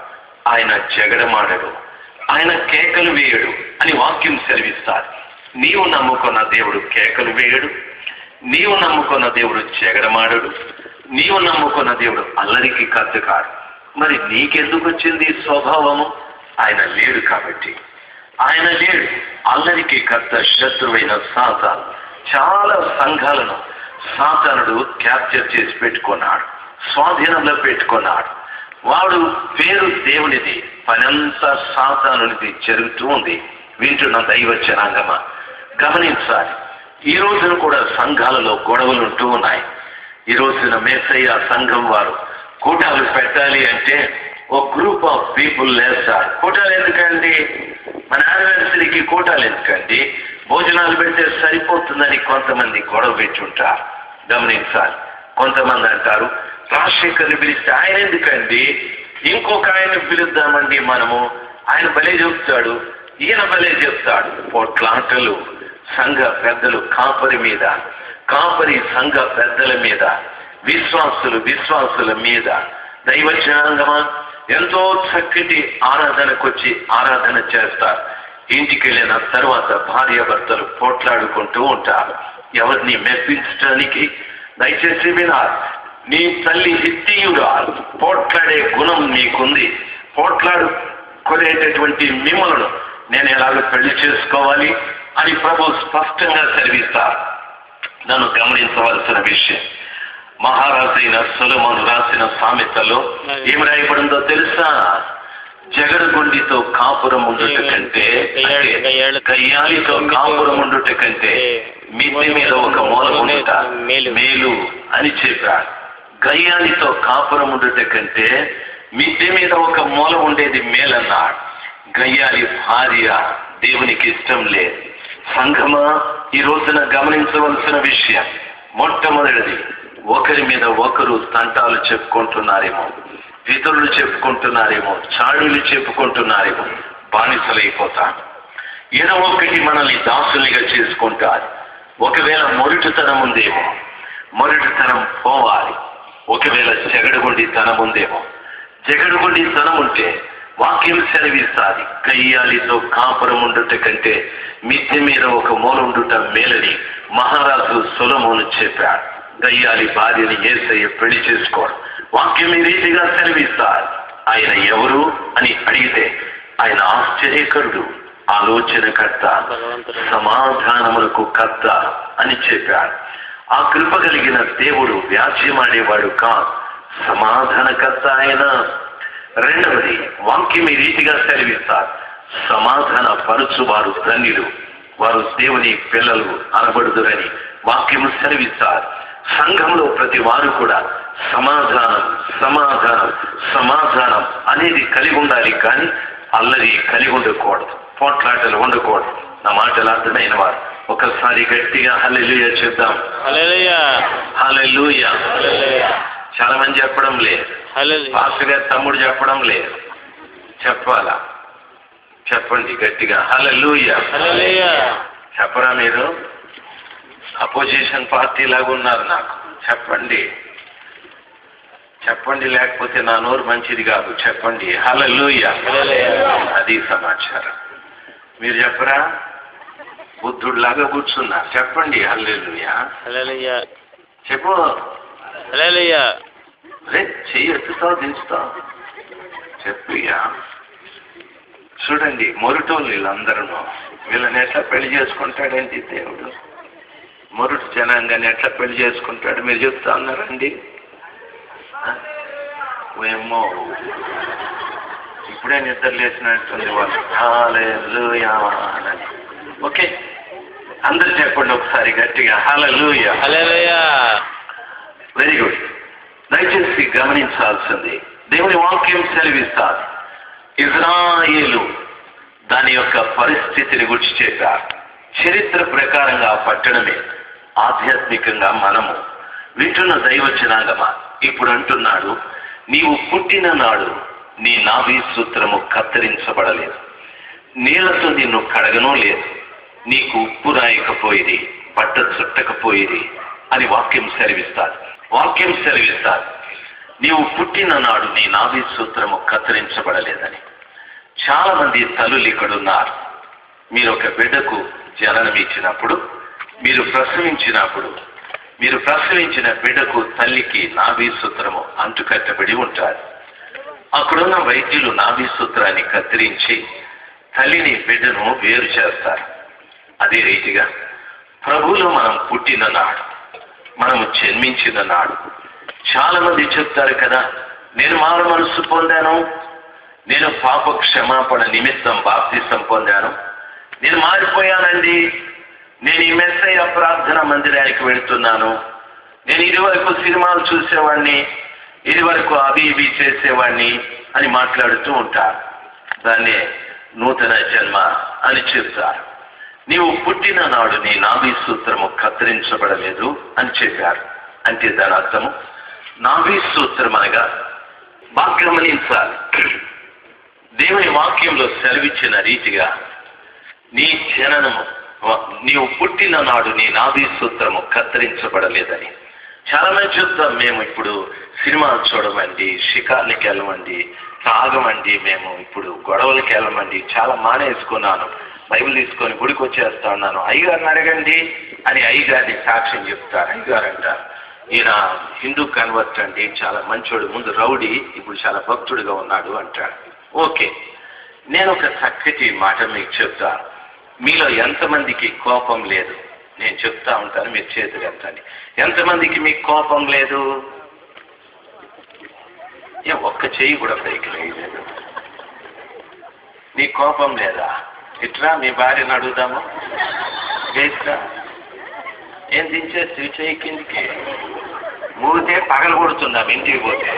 ఆయన జగడమాడడు, ఆయన కేకలు వేయడు అని వాక్యం సెలవిస్తారు. నీవు నమ్ముకున్న దేవుడు కేకలు వేయడు, నీవు నమ్ముకున్న దేవుడు జగడమాడడు, నీవు నమ్ముకున్న దేవుడు అల్లరికి కట్టకాడు. మరి నీకెందుకు వచ్చింది స్వభావము? ఆయన లేడు కాబట్టి. ఆయన లేడు. అల్లరికి కర్త శత్రువైన సాతాను చాలా సంఘాలను సాతానుడు క్యాప్చర్ చేసి పెట్టుకున్నాడు, స్వాధీనంలో పెట్టుకున్నాడు. వాడు పేరు దేవునిది, పనంతా సాతానునిది జరుగుతూ ఉంది. వింటున్న దైవ జనాంగమా గమనించాలి. ఈ రోజున కూడా సంఘాలలో గొడవలు ఉంటూ ఉన్నాయి. ఈ రోజున మెస్సయ్య సంఘం వారు కూటాలు పెట్టాలి అంటే ఒక గ్రూప్ ఆఫ్ పీపుల్ లేస్తారు. కూటాలు ఎందుకండి? మన యానివర్సరీకి కూటాలు ఎందుకండి? భోజనాలు పెడితే సరిపోతుందని కొంతమంది గొడవ పెట్టుంటారు. గమనించాలి. కొంతమంది అంటారు, రాజశేఖర్ని పిలిస్తే ఆయన ఎందుకండి, ఇంకొక ఆయన పిలుద్దామండి మనము, ఆయన భలే చెప్తాడు, ఈయన భలే చెప్తాడు. పోట్లాటలు సంఘ పెద్దలు కాపరి మీద, కాపరి సంఘ పెద్దల మీద, విశ్వాసుల మీద. దైవ జనాంగమా ఎంతో చక్కటి ఆరాధనకొచ్చి ఆరాధన చేస్తారు. ఇంటికి వెళ్ళిన తర్వాత భార్యాభర్తలు పోట్లాడుకుంటూ ఉంటారు. ఎవరిని మెప్పించడానికి? దయచేసి వినాలి. నీ తల్లి హిత్తీయుడా, పోట్లాడే గుణం నీకుంది. పోట్లాడుకునేటటువంటి మిమ్మలను నేను ఎలాగ పెళ్లి చేసుకోవాలి అని ప్రభు స్పష్టంగా సెలవిస్తారు. నన్ను గమనించవలసిన విషయం, మహారాజైన సొలొమోను రాసిన సామెతలో ఏమి రాయబడిందో తెలుసా? జగడగొండితో కాపురం ఉండుట కంటే, గయ్యాలితో కాపురం ఉండుట కంటే మిద్దె మీద ఒక మూల ఉండుట మేలు అని చెప్పాడు. గయ్యాలితో కాపురం ఉండుట కంటే మిద్దె మీద ఒక మూల ఉండేది మేలన్నాడు. గయ్యాలి భార్య దేవునికి ఇష్టం లేదు. సంఘమా, ఈ రోజున గమనించవలసిన విషయం మొట్టమొదటిది, ఒకరి మీద ఒకరు తంటాలు చెప్పుకుంటున్నారేమో, ఇతరులు చెప్పుకుంటున్నారేమో, చాడులు చెప్పుకుంటున్నారేమో, బానిసలైపోతారు. ఏదో ఒకటి మనల్ని దాసులుగా చేసుకుంటారు. ఒకవేళ మొరటుతనం ఉందేమో, మొరటుతనం పోవాలి. ఒకవేళ జగడగొండితనం ఉందేమో, జగడగొండితనం ఉంటే వాక్యం సెలవిస్తాది, గయ్యాలితో కాపురం ఉండుట కంటే మిద్దె మీద ఒక మూల ఉండుట మేలని మహారాజు సొలొమోను చెప్పాడు. గయ్యాలి భార్యని యేసయ్య పెళ్లి చేసుకోడు. వాక్యం ఈ రీతిగా సెలవిస్తారు. ఆయన ఎవరు అని అడిగితే ఆయన ఆశ్చర్యకరుడు, ఆలోచనకర్త, సమాధానములకు కర్త అని చెప్పాడు. ఆ కృప కలిగిన దేవుడు వ్యాజ్యమాడేవాడు కాదు, సమాధానకర్త ఆయన. రెండవది, వాక్యం ఈ రీతిగా సెలవిస్తారు, సమాధాన పరుచువారు ధన్యులు, వారు దేవుని పిల్లలు అనబడుదురని వాక్యము సెలవిస్తారు. సంఘంలో ప్రతి వారు కూడా సమాధానం సమాధానం సమాధానం అనేది కలిగి ఉండాలి, కానీ అల్లరి కలిగి ఉండకూడదు, పోట్లాటలు ఉండకూడదు. నా మాటలు అర్థమైన వారు ఒకసారి గట్టిగా హల్లెలూయా చెప్దాం. హల్లెలూయా. చాలా మంది చెప్పడం లేదు, పాస్టర్ గారు తమ్ముడు చెప్పడం లేదు. చెప్పాలా? చెప్పండి గట్టిగా హల్లెలూయా. చెప్పరా మీరు? అపోజిషన్ పార్టీ లాగా ఉన్నారు నాకు. చెప్పండి చెప్పండి, లేకపోతే నా నోరు మంచిది కాదు. చెప్పండి హల్లెలూయా. అది సమాచారం. మీరు చెప్పరా? బుద్ధుడు లాగా కూర్చున్నారు. చెప్పండి హల్లెలూయా. చెప్పు. హల్లెలూయా. రే చెయ్యి ఎత్తుతావు దించుతావు చెప్పియా. చూడండి మొరుటోళ్ళు వీళ్ళందరూ, వీళ్ళని ఎట్లా పెళ్లి చేసుకుంటాడండి దేవుడు? మొరుటు జనాంగాన్ని ఎట్లా పెళ్లి చేసుకుంటాడు మీరు చెప్తా ఉన్నారండి? ఏమో ఇప్పుడే నిద్ర లేచినట్టుంది వాళ్ళు. హల్లెలూయా అని. ఓకే, అందరు చెప్పండి ఒకసారి గట్టిగా హల్లెలూయా. హల్లెలూయా. Very good. దయచేసి గమనించాల్సింది, దేవుని వాక్యం సెలవిస్తారు, ఇజ్రాయేలు దాని యొక్క పరిస్థితిని గురించి చెప్పారు. చరిత్ర ప్రకారంగా పట్టణమే, ఆధ్యాత్మికంగా మనము వింటున్న దైవ జనాంగమా ఇప్పుడు అంటున్నాడు, నీవు పుట్టిన నాడు నీ నాభి సూత్రము కత్తిరించబడలేదు, నీళ్లతో నిన్ను కడగనూ లేదు, నీకు ఉప్పు రాయకపోయేది, బట్ట చుట్టకపోయేది అని వాక్యం సెలవిస్తారు. వాక్యం సెలవిస్తారు, నీవు పుట్టిన నాడు నీ నాభి సూత్రము కత్తిరించబడలేదని. చాలా మంది తల్లులు ఇక్కడున్నారు. మీరు ఒక బిడ్డకు జననం ఇచ్చినప్పుడు, మీరు ప్రసవించిన బిడ్డకు తల్లికి నాభి సూత్రము అంటుకట్టబడి ఉంటారు. అక్కడున్న వైద్యులు నాభి సూత్రాన్ని కత్తిరించి తల్లిని బిడ్డను వేరు చేస్తారు. అదే రీతిగా ప్రభువులో మనం పుట్టిన నాడు, మనము జన్మించిన నాడు, చాలా మంది చెప్తారు కదా, నేను మారు మనస్సు పొందాను, నేను పాప క్షమాపణ నిమిత్తం బాప్తిసం పొందాను, నేను మారిపోయానండి, నేను ఈ మెస్సయ్య ప్రార్థన మందిరానికి వెళుతున్నాను, నేను ఇదివరకు సినిమాలు చూసేవాడిని, ఇదివరకు అవి ఇవి చేసేవాడిని అని మాట్లాడుతూ ఉంటారు. దాన్నే నూతన జన్మ అని చెప్తారు. నీవు పుట్టిన నాడు నీ నాభి సూత్రము కత్తిరించబడలేదు అని చెప్పారు. అంటే దాని అర్థము నాభి సూత్రం అనగా బాగా గమనించాలి. దేవుని వాక్యంలో సెలవిచ్చిన రీతిగా నీ జననము, నీవు పుట్టిన నాడు నీ నాభి సూత్రము కత్తిరించబడలేదని. చాలా మంది చెప్తాం, మేము ఇప్పుడు సినిమాలు చూడమండి, షికార్లకి వెళ్ళమండి, తాగమండి, మేము ఇప్పుడు గొడవలకి వెళ్ళమండి, చాలా మానేసుకున్నాను, బైబిల్ తీసుకొని గుడికి వచ్చేస్తా ఉన్నాను, అయ్యగారిని అడగండి అని అయ్యగారిని సాక్ష్యం చెప్తారు. అయ్యగారు అంటారు, ఈయన హిందూ కన్వర్ట్ అండి, చాలా మంచోడు, ముందు రౌడీ, ఇప్పుడు చాలా భక్తుడిగా ఉన్నాడు అంటాడు. ఓకే, నేను ఒక చక్కటి మాట మీకు చెప్తా. మీలో ఎంతమందికి కోపం లేదు? నేను చెప్తా ఉంటాను, మీరు చేతులు ఎత్తండి. ఎంతమందికి మీకు కోపం లేదు? ఒక్క చెయ్యి కూడా పైకి లేదు. నీ కోపం లేదా? ఇట్లా మీ భార్యను అడుగుదాము, వేస్తా ఏం దించేసి చెయ్యి కిందికి మూతే పగలు కొడుతున్నాం ఇంటికి పోతే.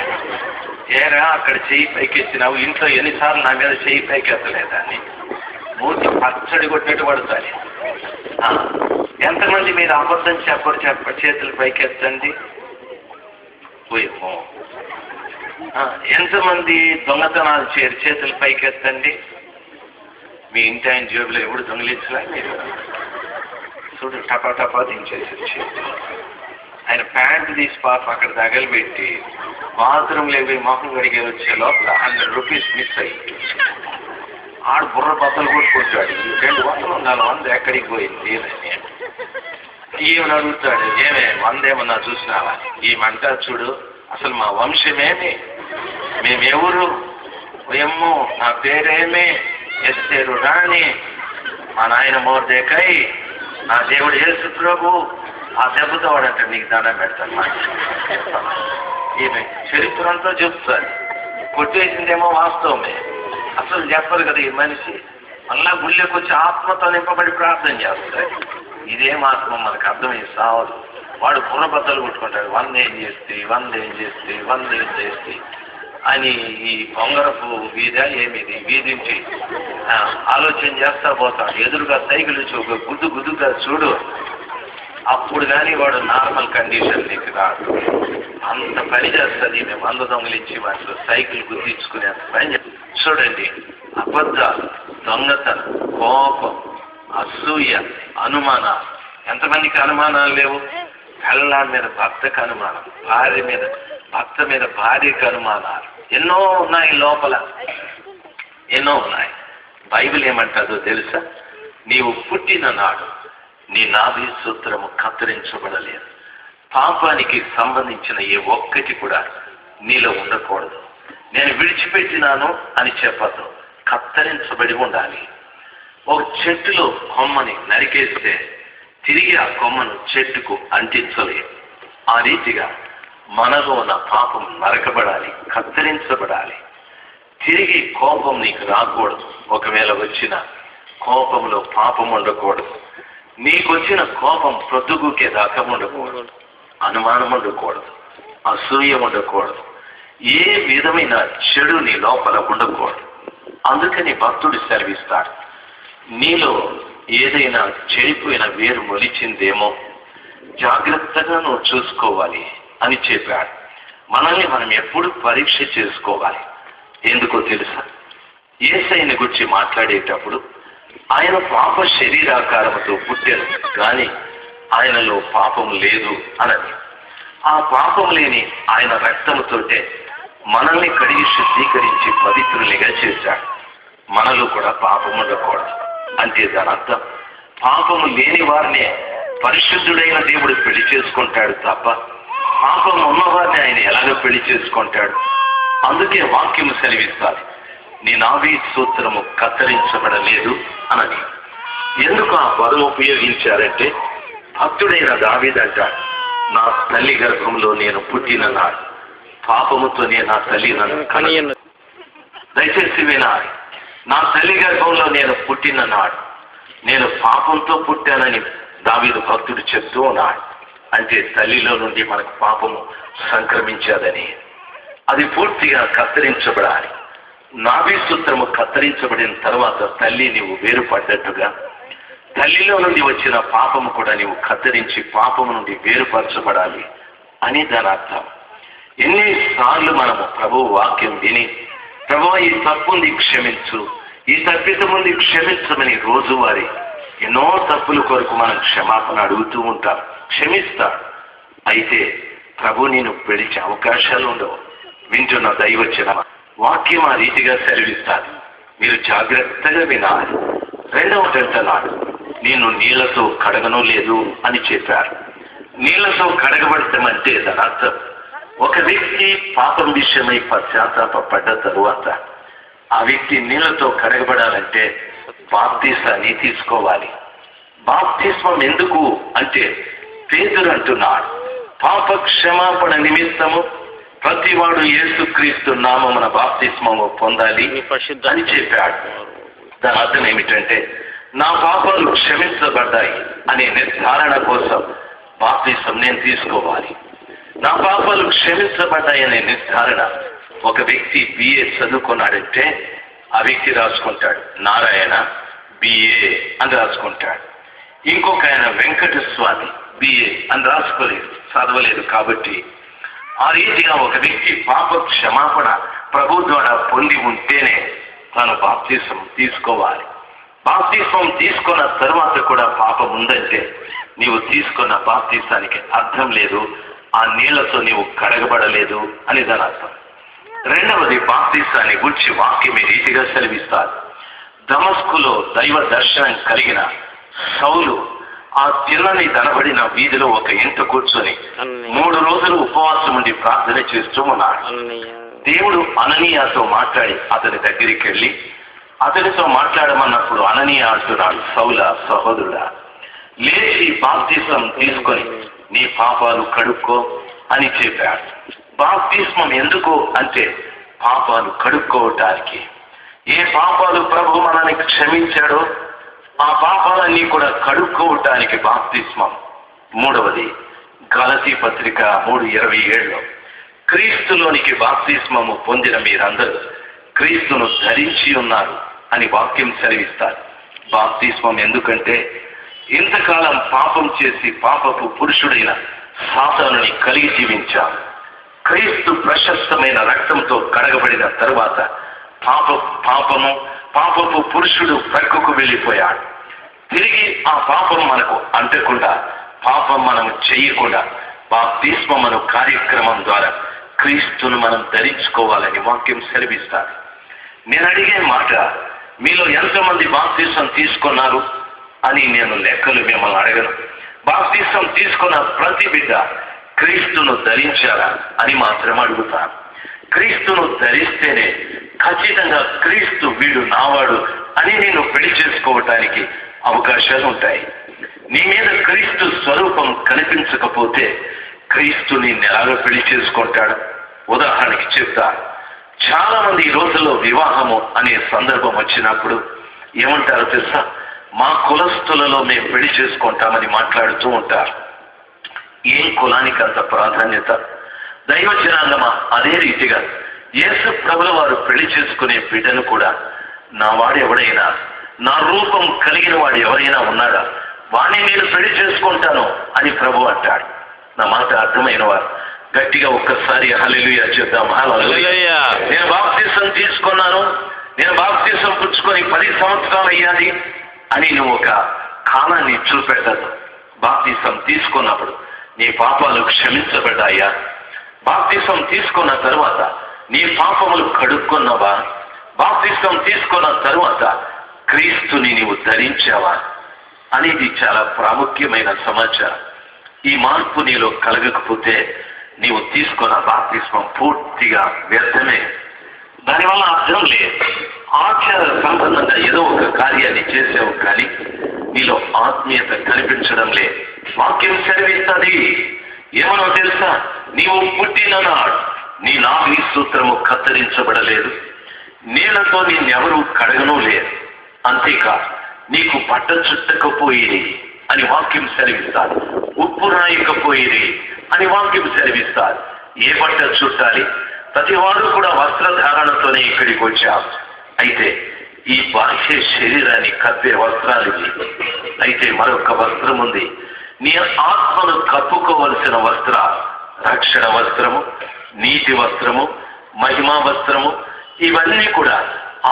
ఏరా అక్కడ చెయ్యి పైకెత్తినావు, ఇంట్లో ఎన్నిసార్లు నా మీద చెయ్యి పైకెత్తలేదా అని మూతి పచ్చడి కొట్టినట్టు పడుతుంది. ఎంతమంది మీరు అబద్ధం చెప్పరు చేతులు పైకెత్తండి. పోయేమో. ఎంతమంది దొంగతనాలు చేయరు? చేతులు పైకెత్తండి. మీ ఇంటి ఆయన జేబులో ఎప్పుడు దొంగిలించలే మీరు? చూడు, టపా టపా దించేసి ఆయన ప్యాంటు తీసి పాప అక్కడ తగలబెట్టి బాత్రూంలో పోయి మొహం కడిగే వచ్చే లోపల 100 రూపీస్ మిస్ అయ్యి ఆడు బుర్ర బద్దలు కొట్టుకుంటాడు. 200 ఉండాలి, 100 ఎక్కడికి పోయింది అని ఏమని అడుగుతాడు. ఏమే 100 ఏమన్నా చూసినావా? ఏమంటా చూడు, అసలు మా వంశమేమి, మేమెవరు, ఏమో నా పేరేమి, ఎస్తేరు రాణి, మా నాయన మోర్దేకై, నా దేవుడు యేసు ప్రభు. ఆ దెబ్బతో వాడంటే నీకు దండం పెడతాను. ఈమె చరిత్ర అంతా చెప్తాను, కొట్టేసిందేమో వాస్తవమే, అసలు చెప్పరు కదా ఈ మనిషి. మళ్ళా గుళ్ళకి వచ్చి ఆత్మతో నింపబడి ప్రార్థన చేస్తాడు. ఇదేం ఆత్మ మనకు అర్థమై సావదు. వాడు బుర్రబద్దలు కొట్టుకుంటాడు, 100 ఏం చేస్తే 100 ఏం చేస్తే 100 ఏం చేస్తే అని ఈ బొంగరపు ఏమిది వీధించి ఆలోచన చేస్తా పోతాడు. ఎదురుగా సైకిల్ ఇచ్చి ఒక గుద్దుగా చూడు, అప్పుడు కానీ వాడు నార్మల్ కండిషన్ నీకు రాదు. అంత పని చేస్తుంది. మేము 100 దొంగలించి వాటిలో సైకిల్ గుర్తించుకునే అంత పని. చూడండి, అబద్ధాలు, దొంగతనం, కోపం, అసూయ, అనుమానాలు. ఎంతమందికి అనుమానాలు లేవు? పిల్ల మీద భర్తకు అనుమానం, భార్య మీద భర్త మీద భార్యకు అనుమానాలు ఎన్నో ఉన్నాయి లోపల, ఎన్నో ఉన్నాయి. బైబిల్ ఏమంటుందో తెలుసా? నీవు పుట్టిన నాడు నీ నాభి సూత్రము కత్తిరించబడలేదు. పాపానికి సంబంధించిన ఏ ఒక్కటి కూడా నీలో ఉండకూడదు. నేను విడిచిపెట్టినాను అని చెప్పదు, కత్తరించబడి ఉండాలి. ఒక చెట్టులో కొమ్మని నరికేస్తే తిరిగి ఆ కొమ్మను చెట్టుకు అంటించలేదు. ఆ రీతిగా మనలో ఉన్న పాపం నరకబడాలి, కత్తిరించబడాలి. తిరిగి కోపం నీకు రాకూడదు. ఒకవేళ వచ్చిన కోపంలో పాపం ఉండకూడదు. నీకొచ్చిన కోపం ప్రొద్దుగుకే దాకా ఉండకూడదు. అనుమానం ఉండకూడదు, అసూయ ఉండకూడదు, ఏ విధమైన చెడు నీ లోపల ఉండకూడదు. అందుకని భక్తుడు సెలవిస్తాడు, నీలో ఏదైనా చెడిపోయిన వేరు మొలిచిందేమో జాగ్రత్తగా నువ్వు చూసుకోవాలి అని చెప్పాడు. మనల్ని మనం ఎప్పుడు పరీక్ష చేసుకోవాలి. ఎందుకో తెలుసా? యేసయ్యని గురించి మాట్లాడేటప్పుడు ఆయన పాప శరీరాకారముతో పుట్టారు, కానీ ఆయనలో పాపం లేదు అన్నది. ఆ పాపం లేని ఆయన రక్తముతోటే మనల్ని కడిగి శుద్ధీకరించి పవిత్రులుగా చేశాడు. మనలో కూడా పాపం ఉండకూడదు. అంటే దాని అర్థం పాపము లేని వారినే పరిశుద్ధుడైన దేవుడు పెళ్లి చేసుకుంటాడు తప్ప పాపం ఉన్నవారిని ఆయన ఎలాగ పెళ్లి చేసుకుంటాడు? అందుకే వాక్యము సెలవిస్తాది, నీ నాభి సూత్రము కత్తిరించబడలేదు అన్నది. ఎందుకు ఆ పదం ఉపయోగించారంటే, భక్తుడైన దావీదు అంటాడు, నా తల్లి గర్భంలో నేను పుట్టిన నాడు పాపముతోనే నా తల్లి నన్ను కనియను. దయచేసి వినాలి, నా తల్లి గర్భంలో నేను పుట్టిన నాడు నేను పాపంతో పుట్టానని దావీదు భక్తుడు చెప్తూ ఉన్నాడు. అంటే తల్లిలో నుండి మనకు పాపము సంక్రమించాదని, అది పూర్తిగా కత్తిరించబడాలి. నాభి సూత్రము కత్తిరించబడిన తర్వాత తల్లి నీవు వేరుపడ్డట్టుగా తల్లిలో నుండి వచ్చిన పాపము కూడా నీవు కత్తిరించి పాపము నుండి వేరుపరచబడాలి అని దాని అర్థం. ఎన్నిసార్లు మనము ప్రభువు వాక్యం విని, ప్రభువా ఈ తప్పుని క్షమించు, ఈ తప్పితముంది క్షమించమని రోజువారీ ఎన్నో తప్పుల కొరకు మనం క్షమాపణ అడుగుతూ ఉంటాం, క్షమిస్తాడు. అయితే ప్రభు నేను పిలిచే అవకాశాలు ఉండవు. వింటున్న దైవచన వాక్యం ఆ రీతిగా సెలవిస్తాడు, మీరు జాగ్రత్తగా వినాలి. రెండవ అంటున్నాడు, నేను నీళ్లతో కడగను లేదు అని చెప్పారు. నీళ్లతో కడగబడతామంటే దాని అర్థం, ఒక వ్యక్తి పాపం విషయమై పశ్చాత్తాపడ్డ తరువాత ఆ వ్యక్తి నీళ్లతో కడగబడాలంటే బాప్తీసాన్ని తీసుకోవాలి. బాప్తిస్మం ఎందుకు అంటే, పేతురు అంటున్నాడు, పాప క్షమాపణ నిమిత్తము ప్రతివాడు యేసుక్రీస్తు నామమున బాప్తిస్మము పొందాలి అని చెప్పాడు. దాని అర్థం ఏమిటంటే, నా పాపాలు క్షమించబడ్డాయి అనే నిర్ధారణ కోసం బాప్తిస్మం నేను తీసుకోవాలి. నా పాపాలు క్షమించబడ్డాయి అనే నిర్ధారణ ఒక వ్యక్తి బిఏ చదువుకున్నాడంటే ఆ వ్యక్తి రాసుకుంటాడు, నారాయణ బిఏ అని రాసుకుంటాడు. ఇంకొక ఆయన వెంకటస్వామి బిఏ అని రాసుకోలేదు, చదవలేదు. కాబట్టి ఆ రీతిగా ఒక వ్యక్తి పాప క్షమాపణ ప్రభు ద్వారా పొంది ఉంటేనే తాను బాప్తిసం తీసుకోవాలి. బాప్తిస్మం తీసుకున్న తర్వాత కూడా పాపం ఉందంటే నీవు తీసుకున్న బాప్తిసానికి అర్థం లేదు, ఆ నీళ్లతో నీవు కడగబడలేదు అని దాని అర్థం. రెండవది, బాప్తిసాన్ని గురించి వాక్యం ఈ రీతిగా సెలవిస్తారు. దమస్కులో దైవ దర్శనం కలిగిన సౌలు ఆ తిన్నని దనబడిన వీధిలో ఒక ఇంట కూర్చొని 3 రోజులు ఉపవాసం ఉండి ప్రార్థన చేస్తూ ఉన్నాడు. దేవుడు అననీయాతో మాట్లాడి అతని దగ్గరికి వెళ్ళి అతనితో మాట్లాడమన్నప్పుడు అననీయ అంటున్నాడు, సౌల సహోదరుడా, లేచి బాప్తిస్మం తీసుకొని నీ పాపాలు కడుక్కో అని చెప్పాడు. బాప్తిస్మం ఎందుకు అంటే పాపాలు కడుక్కోవటానికి. ఏ పాపాలు ప్రభు మనల్ని క్షమించాడో ఆ పాపాలన్నీ కూడా కడుక్కోవటానికి బాప్తిస్మం. మూడవది, గలతీ పత్రిక 3:27లో క్రీస్తులోనికి బాప్తిస్మము పొందిన మీరందరూ క్రీస్తును ధరించి ఉన్నారు అని వాక్యం సెలవిస్తారు. బాప్తిస్మం ఎందుకంటే ఇంతకాలం పాపం చేసి పాపపు పురుషుడైన సాతానుని కలిగి జీవించాం. క్రీస్తు ప్రశస్తమైన రక్తంతో కడగబడిన తరువాత పాపపు పురుషుడు ప్రక్కకు వెళ్ళిపోయాడు. తిరిగి ఆ పాపం మనకు అంటకుండా, పాపం మనం చేయకుండా బాప్తిస్మం అను కార్యక్రమం ద్వారా క్రీస్తును మనం ధరించుకోవాలని వాక్యం సెలవిస్తారు. నేను అడిగే మాట, మీలో ఎంతమంది బాప్తిస్మం తీసుకున్నారు అని నేను లెక్కలు మిమ్మల్ని అడగను. బాప్తిస్మం తీసుకున్న ప్రతి బిడ్డ క్రీస్తును ధరించారా అని మాత్రం అడుగుతాను. క్రీస్తును ధరిస్తేనే ఖచ్చితంగా క్రీస్తు వీడు నావాడు అని నేను పెళ్లి చేసుకోవటానికి అవకాశాలు ఉంటాయి. నీ మీద క్రీస్తు స్వరూపం కనిపించకపోతే క్రీస్తు నిన్ను ఎలాగో పెళ్లి చేసుకుంటాడు? ఉదాహరణకి చెప్తా. చాలా మంది ఈ రోజుల్లో వివాహము అనే సందర్భం వచ్చినప్పుడు ఏమంటారో తెలుసా? మా కులస్తులలో మేము పెళ్లి చేసుకుంటామని మాట్లాడుతూ ఉంటారు. ఏం కులానికి అంత ప్రాధాన్యత? దైవ జనాంగమా, అదే రీతిగా యేసు ప్రభుల వారు పెళ్లి చేసుకునే బిడ్డను కూడా నా వాడు ఎవడైనా, నా రూపం కలిగిన వాడు ఎవరైనా ఉన్నాడా, వాణ్ణి నేను పెళ్లి చేసుకుంటాను అని ప్రభు అంటాడు. నా మాట అర్థమైన వారు గట్టిగా ఒక్కసారి హల్లెలూయా చెప్దాం. హల్లెలూయా. నేను బాప్తిసం తీసుకున్నాను, నేను బాప్తిసం పుచ్చుకొని 10 సంవత్సరాలు అయ్యాది అని నువ్వు ఒక కాలాన్ని చూపెట్టదు. బాప్తిసం తీసుకున్నప్పుడు నీ పాపాలు క్షమించబడ్డాయా? బాప్తిసం తీసుకున్న తరువాత నీ పాపములు కడుక్కున్నావా? బాప్తిసం తీసుకున్న తరువాత క్రీస్తుని నీవు ధరించావా అనేది చాలా ప్రాముఖ్యమైన సమాచారం. ఈ మార్పు నీలో కలగకపోతే నీవు తీసుకున్న బాప్తిస్మం పూర్తిగా వ్యర్థమే. దానివల్ల అర్థం లేదు. ఆచార సంబంధంగా ఏదో ఒక కార్యాన్ని చేసావు కానీ నీలో ఆత్మీయత కనిపించడం లేదు. వాక్యం సెలవిస్తుంది. ఏమనో తెలుసా? నీవు పుట్టిన నాడు నీ నాభి సూత్రము కత్తిరించబడలేదు, నీళ్లతో నిన్నెవరూ కడగనూ లేదు, అంతేకాదు నీకు బట్ట చుట్టకపోయేది అని వాక్యం సెలవిస్తారు. ఉప్పు రాయకపోయేది అని వాక్యం సెలవిస్తారు. ఏ బట్ట చుట్టాలి? ప్రతి వారు కూడా వస్త్రధారణతోనే ఇక్కడికి వచ్చారు. అయితే ఈ బాహ్య శరీరాన్ని కప్పే వస్త్రాలు ఇవి. అయితే మరొక వస్త్రం ఉంది. నీ ఆత్మను కప్పుకోవలసిన వస్త్రాలు రక్షణ వస్త్రము, నీతి వస్త్రము, మహిమా వస్త్రము, ఇవన్నీ కూడా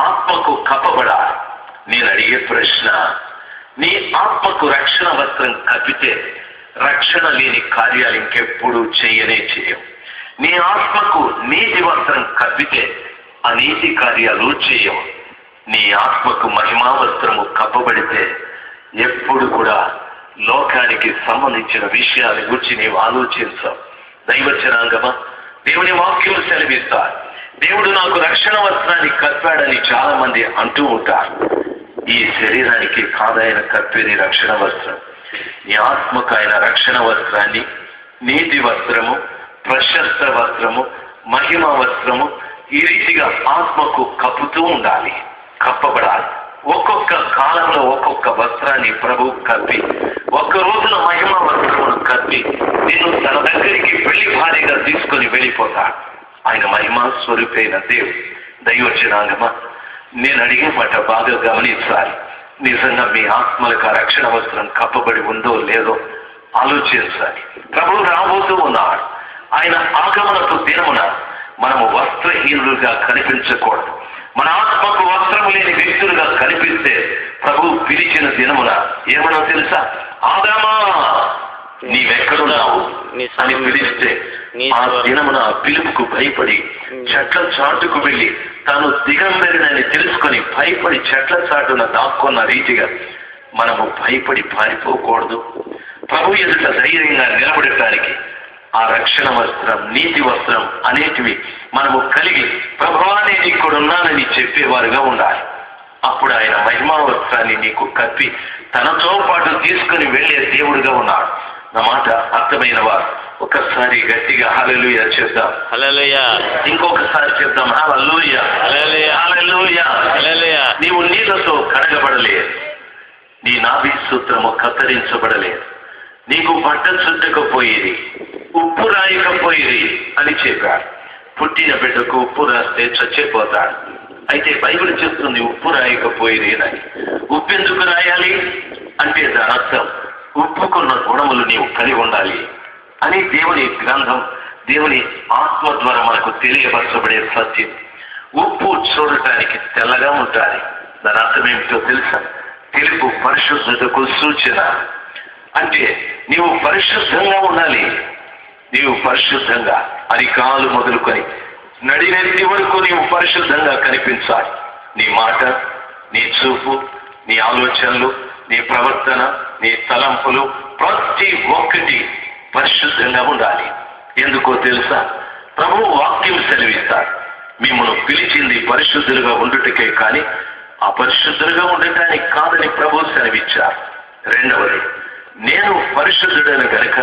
ఆత్మకు కప్పబడాలి. నేను అడిగే ప్రశ్న, నీ ఆత్మకు రక్షణ వస్త్రం కప్పితే రక్షణ లేని కార్యాలు ఇంకెప్పుడు చేయవు. నీ ఆత్మకు నీతి వస్త్రం కప్పితే అనీతి కార్యాలు చేయవు. నీ ఆత్మకు మహిమా వస్త్రము కప్పబడితే ఎప్పుడు కూడా లోకానికి సంబంధించిన విషయాల గురించి నీవు ఆలోచించవు. దైవచనాంగమా, దేవుని వాక్యం సెలవిస్తారు. దేవుడు నాకు రక్షణ వస్త్రాన్ని కప్పాడని చాలా మంది అంటూ ఉంటారు. ఈ శరీరానికి కాదాయన కప్పేది రక్షణ వస్త్రం. నీ ఆత్మకు ఆయన రక్షణ వస్త్రాన్ని, నీతి వస్త్రము, ప్రశస్త వస్త్రము, మహిమ వస్త్రము ఈ రీతిగా ఆత్మకు కప్పుతూ ఉండాలి, కప్పబడాలి. ఒక్కొక్క కాలంలో ఒక్కొక్క వస్త్రాన్ని ప్రభు కప్పి, ఒక్క రోజున మహిమ వస్త్రమును కప్పి నిన్ను తన దగ్గరికి పెళ్లి భారీగా తీసుకొని వెళ్ళిపోతాడు. ఆయన మహిమా స్వరూపైన దేవుడు. దైవజనాంగమా, నేను అడిగే మాట బాగా గమనించాలి. నిజంగా మీ ఆత్మలకు ఆ రక్షణ వస్త్రం కప్పబడి ఉందో లేదో ఆలోచించాలి. ప్రభు రాబోతూ ఉన్నాడు. ఆయన ఆగమనపు దినమున మనము వస్త్రహీనులుగా కనిపించకూడదు. మన ఆత్మకు వస్త్రము లేని వ్యక్తులుగా కనిపిస్తే ప్రభు పిలిచిన దినమున ఏమనో తెలుసా? ఆదామా, నీవెక్కడున్నావు అని పిలిస్తే ఆ దినమున ఆ పిలుపుకు భయపడి చెట్ల చాటుకు వెళ్ళి తాను దిగంబరినని తెలుసుకొని భయపడి చెట్ల చాటున దాక్కున్న రీతిగా మనము భయపడి పారిపోకూడదు. ప్రభు ఎదుట ధైర్యంగా నిలబడటానికి ఆ రక్షణ వస్త్రం, నీతి వస్త్రం అనేటివి మనము కలిగి ప్రభువా నేను ఇక్కడున్నానని చెప్పేవారుగా ఉండాలి. అప్పుడు ఆయన మహిమా వస్త్రాన్ని నీకు కప్పి తనతో పాటు తీసుకుని వెళ్ళే దేవుడుగా ఉన్నాడు. నా మాట అర్థమైన వారు ఒకసారి గట్టిగా హల్లెలూయా చెప్దాం. హల్లెలూయా. ఇంకొకసారి చెప్దాం. హల్లెలూయా. హల్లెలూయా. హల్లెలూయా. హల్లెలూయా. నీవు నీళ్లతో కడగబడలేదు, నీ నాభి సూత్రము కత్తిరించబడలేదు, నీకు బట్ట చుట్టకపోయేది, ఉప్పు రాయకపోయేది అని చెప్పాడు. పుట్టిన బిడ్డకు ఉప్పు రాస్తే చచ్చిపోతాడు. అయితే బైబిల్ చెప్తుంది ఉప్పు రాయకపోయేది అని. ఉప్పు ఎందుకు రాయాలి అంటే దాని అర్థం ఉప్పుకున్న గుణములు నీవు కలిగి ఉండాలి అని దేవుని గ్రంథం, దేవుని ఆత్మ ద్వారా మనకు తెలియపరచబడే సత్యం. ఉప్పు చూడటానికి తెల్లగా ఉంటుంది. దాని అర్థం ఏమిటో తెలుసా? తెలుపు పరిశుద్ధతకు సూచన. అంటే నీవు పరిశుద్ధంగా ఉండాలి. నీవు పరిశుద్ధంగా అరికాలు మొదలుకొని నడినెత్తి వరకు నీవు పరిశుద్ధంగా కనిపించాలి. నీ మాట, నీ చూపు, నీ ఆలోచనలు, నీ ప్రవర్తన, నీ తలంపులు ప్రతి ఒక్కటి పరిశుద్ధంగా ఉండాలి. ఎందుకో తెలుసా? ప్రభువు వాక్యం సెలవిస్తారు, మిమ్మల్ని పిలిచింది పరిశుద్ధులుగా ఉండుటకే కానీ అపరిశుద్ధులుగా ఉండటానికి కాదని ప్రభువు సెలవిచ్చారు. రెండవది, నేను పరిశుద్ధుడైన గనుక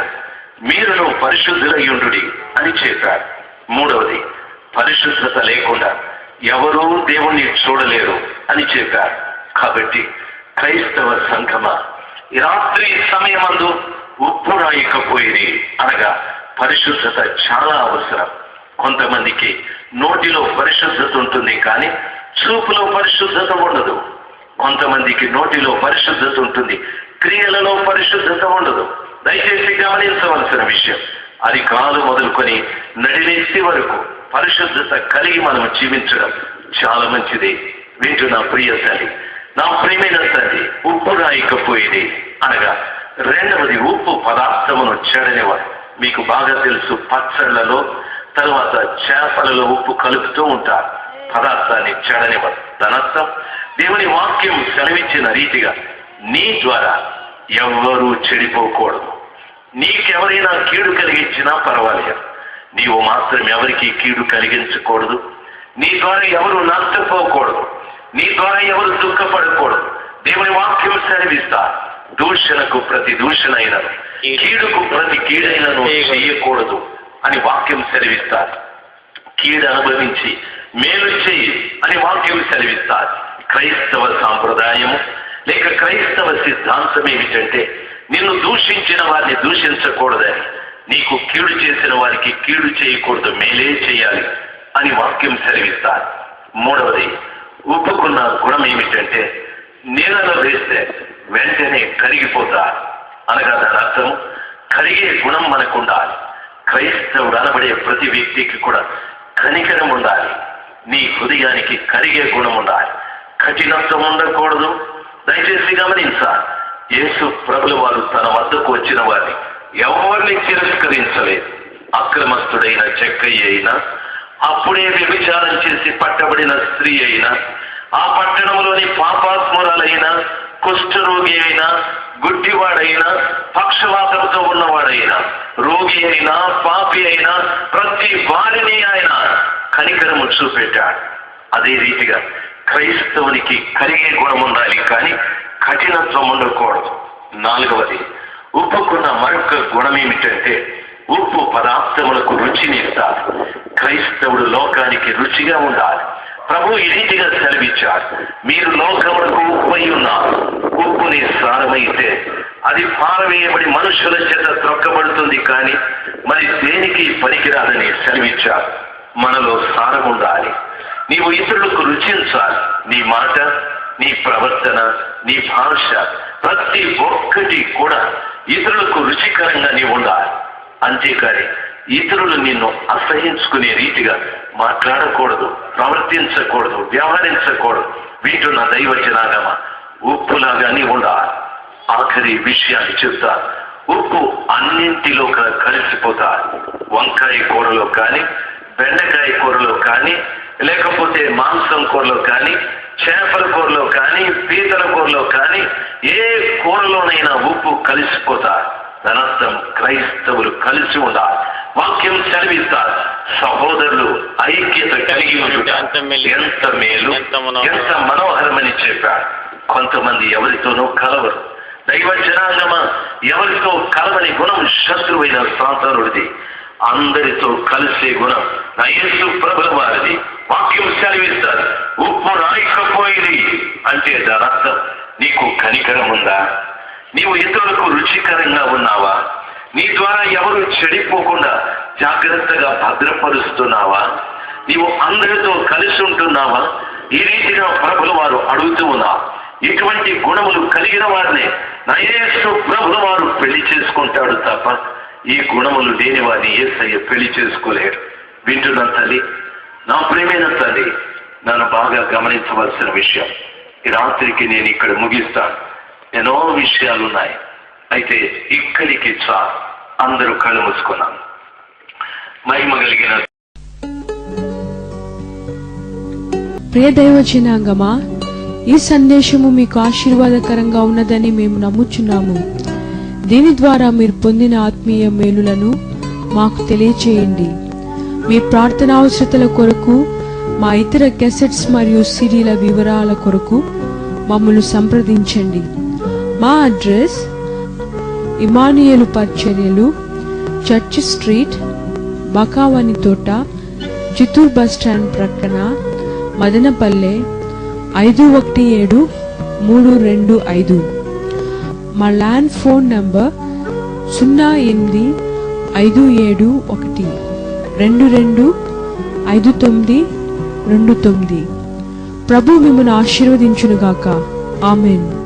మీరును పరిశుద్ధులయ్యుండుడి అని చెప్పారు. మూడవది, పరిశుద్ధత లేకుండా ఎవరూ దేవుణ్ణి చూడలేరు అని చెప్పారు. కాబట్టి క్రైస్తవ సంఘమా, ఈ రాత్రి సమయమందు ఉప్పు రాయకపోయేది అనగా పరిశుద్ధత చాలా అవసరం. కొంతమందికి నోటిలో పరిశుద్ధత ఉంటుంది కానీ చూపులో పరిశుద్ధత ఉండదు. కొంతమందికి నోటిలో పరిశుద్ధత ఉంటుంది, క్రియలలో పరిశుద్ధత ఉండదు. దయచేసి గమనించవలసిన విషయం, అది కాలు మొదలుకొని నడినేసి వరకు పరిశుద్ధత కలిగి మనం జీవించడం చాలా మంచిది. వింటున్న ప్రియ తల్లి, నా ప్రియమైన తల్లి, ఉప్పు రాయకపోయేది అనగా రెండవది, ఉప్పు పదార్థమును చెడనివారు. మీకు బాగా తెలుసు, పచ్చళ్లలో తరువాత చేపలలో ఉప్పు కలుపుతూ ఉంటారు, పదార్థాన్ని చెడనివారు. దానర్థం దేవుని వాక్యం సెలవిచ్చిన రీతిగా నీ ద్వారా ఎవ్వరూ చెడిపోకూడదు. నీకెవరైనా కీడు కలిగించినా పర్వాలేదు, నీవు మాత్రం ఎవరికి కీడు కలిగించకూడదు. నీ ద్వారా ఎవరు నష్టపోకూడదు, నీ ద్వారా ఎవరు దుఃఖపడకూడదు. దేవుని వాక్యం సెలవిస్తారు, దూషణకు ప్రతి దూషణ అయినను కీడుకు ప్రతి కీడైనను చేయకూడదు అని వాక్యం సెలవిస్తారు. కీడు అనుభవించి మేలు చేయి అని వాక్యం సెలవిస్తారు. క్రైస్తవ సాంప్రదాయము లేక క్రైస్తవ సిద్ధాంతం ఏమిటంటే, నిన్ను దూషించిన వారిని దూషించకూడదని, నీకు కీడు చేసిన వారికి కీడు చేయకూడదు, మేలే చేయాలి అని వాక్యం సెలవిస్తారు. మూడవది, ఉప్పుకున్న గుణం ఏమిటంటే, నీళ్ళలో వేస్తే వెంటనే కరిగిపోతారు అనగా దాని అర్థం కరిగే గుణం మనకు ఉండాలి. క్రైస్తవుడు అనబడే ప్రతి వ్యక్తికి కూడా కనికరం ఉండాలి. నీ హృదయానికి కరిగే గుణం ఉండాలి, కఠినత్వం ఉండకూడదు. దయచేసి గమనించాలి, యేసు ప్రభుల వారు తన వద్దకు వచ్చిన వారిని ఎవరిని తిరస్కరించలేదు. అక్రమస్తుడైన చెక్కయ్య అయినా, అప్పుడే వ్యభిచారం చేసి పట్టబడిన స్త్రీ అయినా, ఆ పట్టణంలోని పాపాత్మురాలైనా, కుష్ఠరోగి అయినా, గుడ్డివాడైనా, పక్షవాతంతో ఉన్నవాడైనా, రోగి అయినా, పాపి అయినా, ప్రతి వారిని ఆయన కనికరము చూపెట్టాడు. అదే రీతిగా క్రైస్తవునికి కరిగే గుణం ఉండాలి కానీ కఠినత్వం ఉండకూడదు. నాలుగవది, ఉప్పుకున్న మరొక గుణం ఏమిటంటే, ఉప్పు పదార్థములకు రుచినిస్తారు. క్రైస్తవుడు లోకానికి రుచిగా ఉండాలి. ప్రభు ఈ రీతిగా సెలవిచ్చారు, మీరు లోకములకు ఉప్పై ఉన్నారు. ఉప్పుని సారమైతే అది పారవేయబడి మనుషుల చేత త్రొక్కబడుతుంది కానీ మరి దేనికి పనికిరాదని సెలవిచ్చారు. మనలో సారం ఉండాలి. నీవు ఇతరులకు రుచించాలి. నీ మాట, నీ ప్రవర్తన, నీ భాష, ప్రతి ఒక్కటి కూడా ఇతరులకు రుచికరంగా నీవు ఉండాలి. అంతేకాని ఇతరులు నిన్ను అసహించుకునే రీతిగా మాట్లాడకూడదు, ప్రవర్తించకూడదు, వ్యవహరించకూడదు. వింటున్న దైవ జనాగమ, ఉప్పులాగా నీవు ఉండాలి. ఆఖరి విషయాన్ని చెప్తారు, ఉప్పు అన్నింటిలో కలిసిపోతారు. వంకాయ కూరలో కానీ, బెండకాయ కూరలో కానీ, లేకపోతే మాంసం కూరలో కానీ, చేపల కూరలో కానీ, పీతల కూరలో కానీ, ఏ కూరలోనైనా ఉప్పు కలిసిపోతారు. దానర్థం క్రైస్తవులు కలిసి ఉండాలి. వాక్యం సెలవిస్తారు, సహోదరులు ఐక్యత కలిగి ఉండుట ఎంత మేలు, ఎంత మనోహరమని చెప్పారు. కొంతమంది ఎవరితోనూ కలవరు. దైవ జనాంగమ, ఎవరితో కలవని గుణం శత్రువైన సాతానుడిది. అందరితో కలిసే గుణం నా యేసు ప్రభుల వారిది. వాక్యం సెలవిస్తారు, ఉప్పు రాయకపోయింది అంటే దాని అర్థం నీకు కనికరం ఉందా? నీవు ఇతరులకు రుచికరంగా ఉన్నావా? నీ ద్వారా ఎవరు చెడిపోకుండా జాగ్రత్తగా భద్రపరుస్తున్నావా? నీవు అందరితో కలిసి ఉంటున్నావా? ఈ రీతిగా ప్రభుల వారు అడుగుతూ ఉన్నారు. ఇటువంటి గుణములు కలిగిన వారిని నా యేసు ప్రభుల వారు పెళ్లి చేసుకుంటాడు తప్ప ఈ గుణములు లేని వారిని యేసయ్య పెళ్లి చేసుకోలేడు. వింటున్న తల్లి, నా ప్రియమైన తల్లి, నన్ను బాగా గమనించవలసిన విషయం, ఈ రాత్రికి నేను ఇక్కడ ముగిస్తాను. ఎన్నో విషయాలు ఉన్నాయి, అయితే ఇక్కడికి చాలు. అందరూ కళ్ళు మూసుకున్నాను. మహిమ కలిగిన ప్రియ దైవజనాంగమా, ఈ సందేశము మీకు ఆశీర్వాదకరంగా ఉన్నదని మేము నమ్ముచున్నాము. దీని ద్వారా మీరు పొందిన ఆత్మీయ మేలులను మాకు తెలియచేయండి. మీ ప్రార్థన అవసరతల కొరకు, మా ఇతర క్యాసెట్స్ మరియు సిడీల వివరాల కొరకు మమ్మల్ని సంప్రదించండి. మా అడ్రస్ ఇమానియేలు పరిచర్యలు, చర్చ్ స్ట్రీట్, బకావని తోట, చిత్తూరు బస్ స్టాండ్ ప్రక్కన, మదనపల్లె 517325. మా ల్యాండ్ ఫోన్ నంబర్ 085712225929. ప్రభు మిమ్మల్ని ఆశీర్వదించునుగాక. ఆమేన్.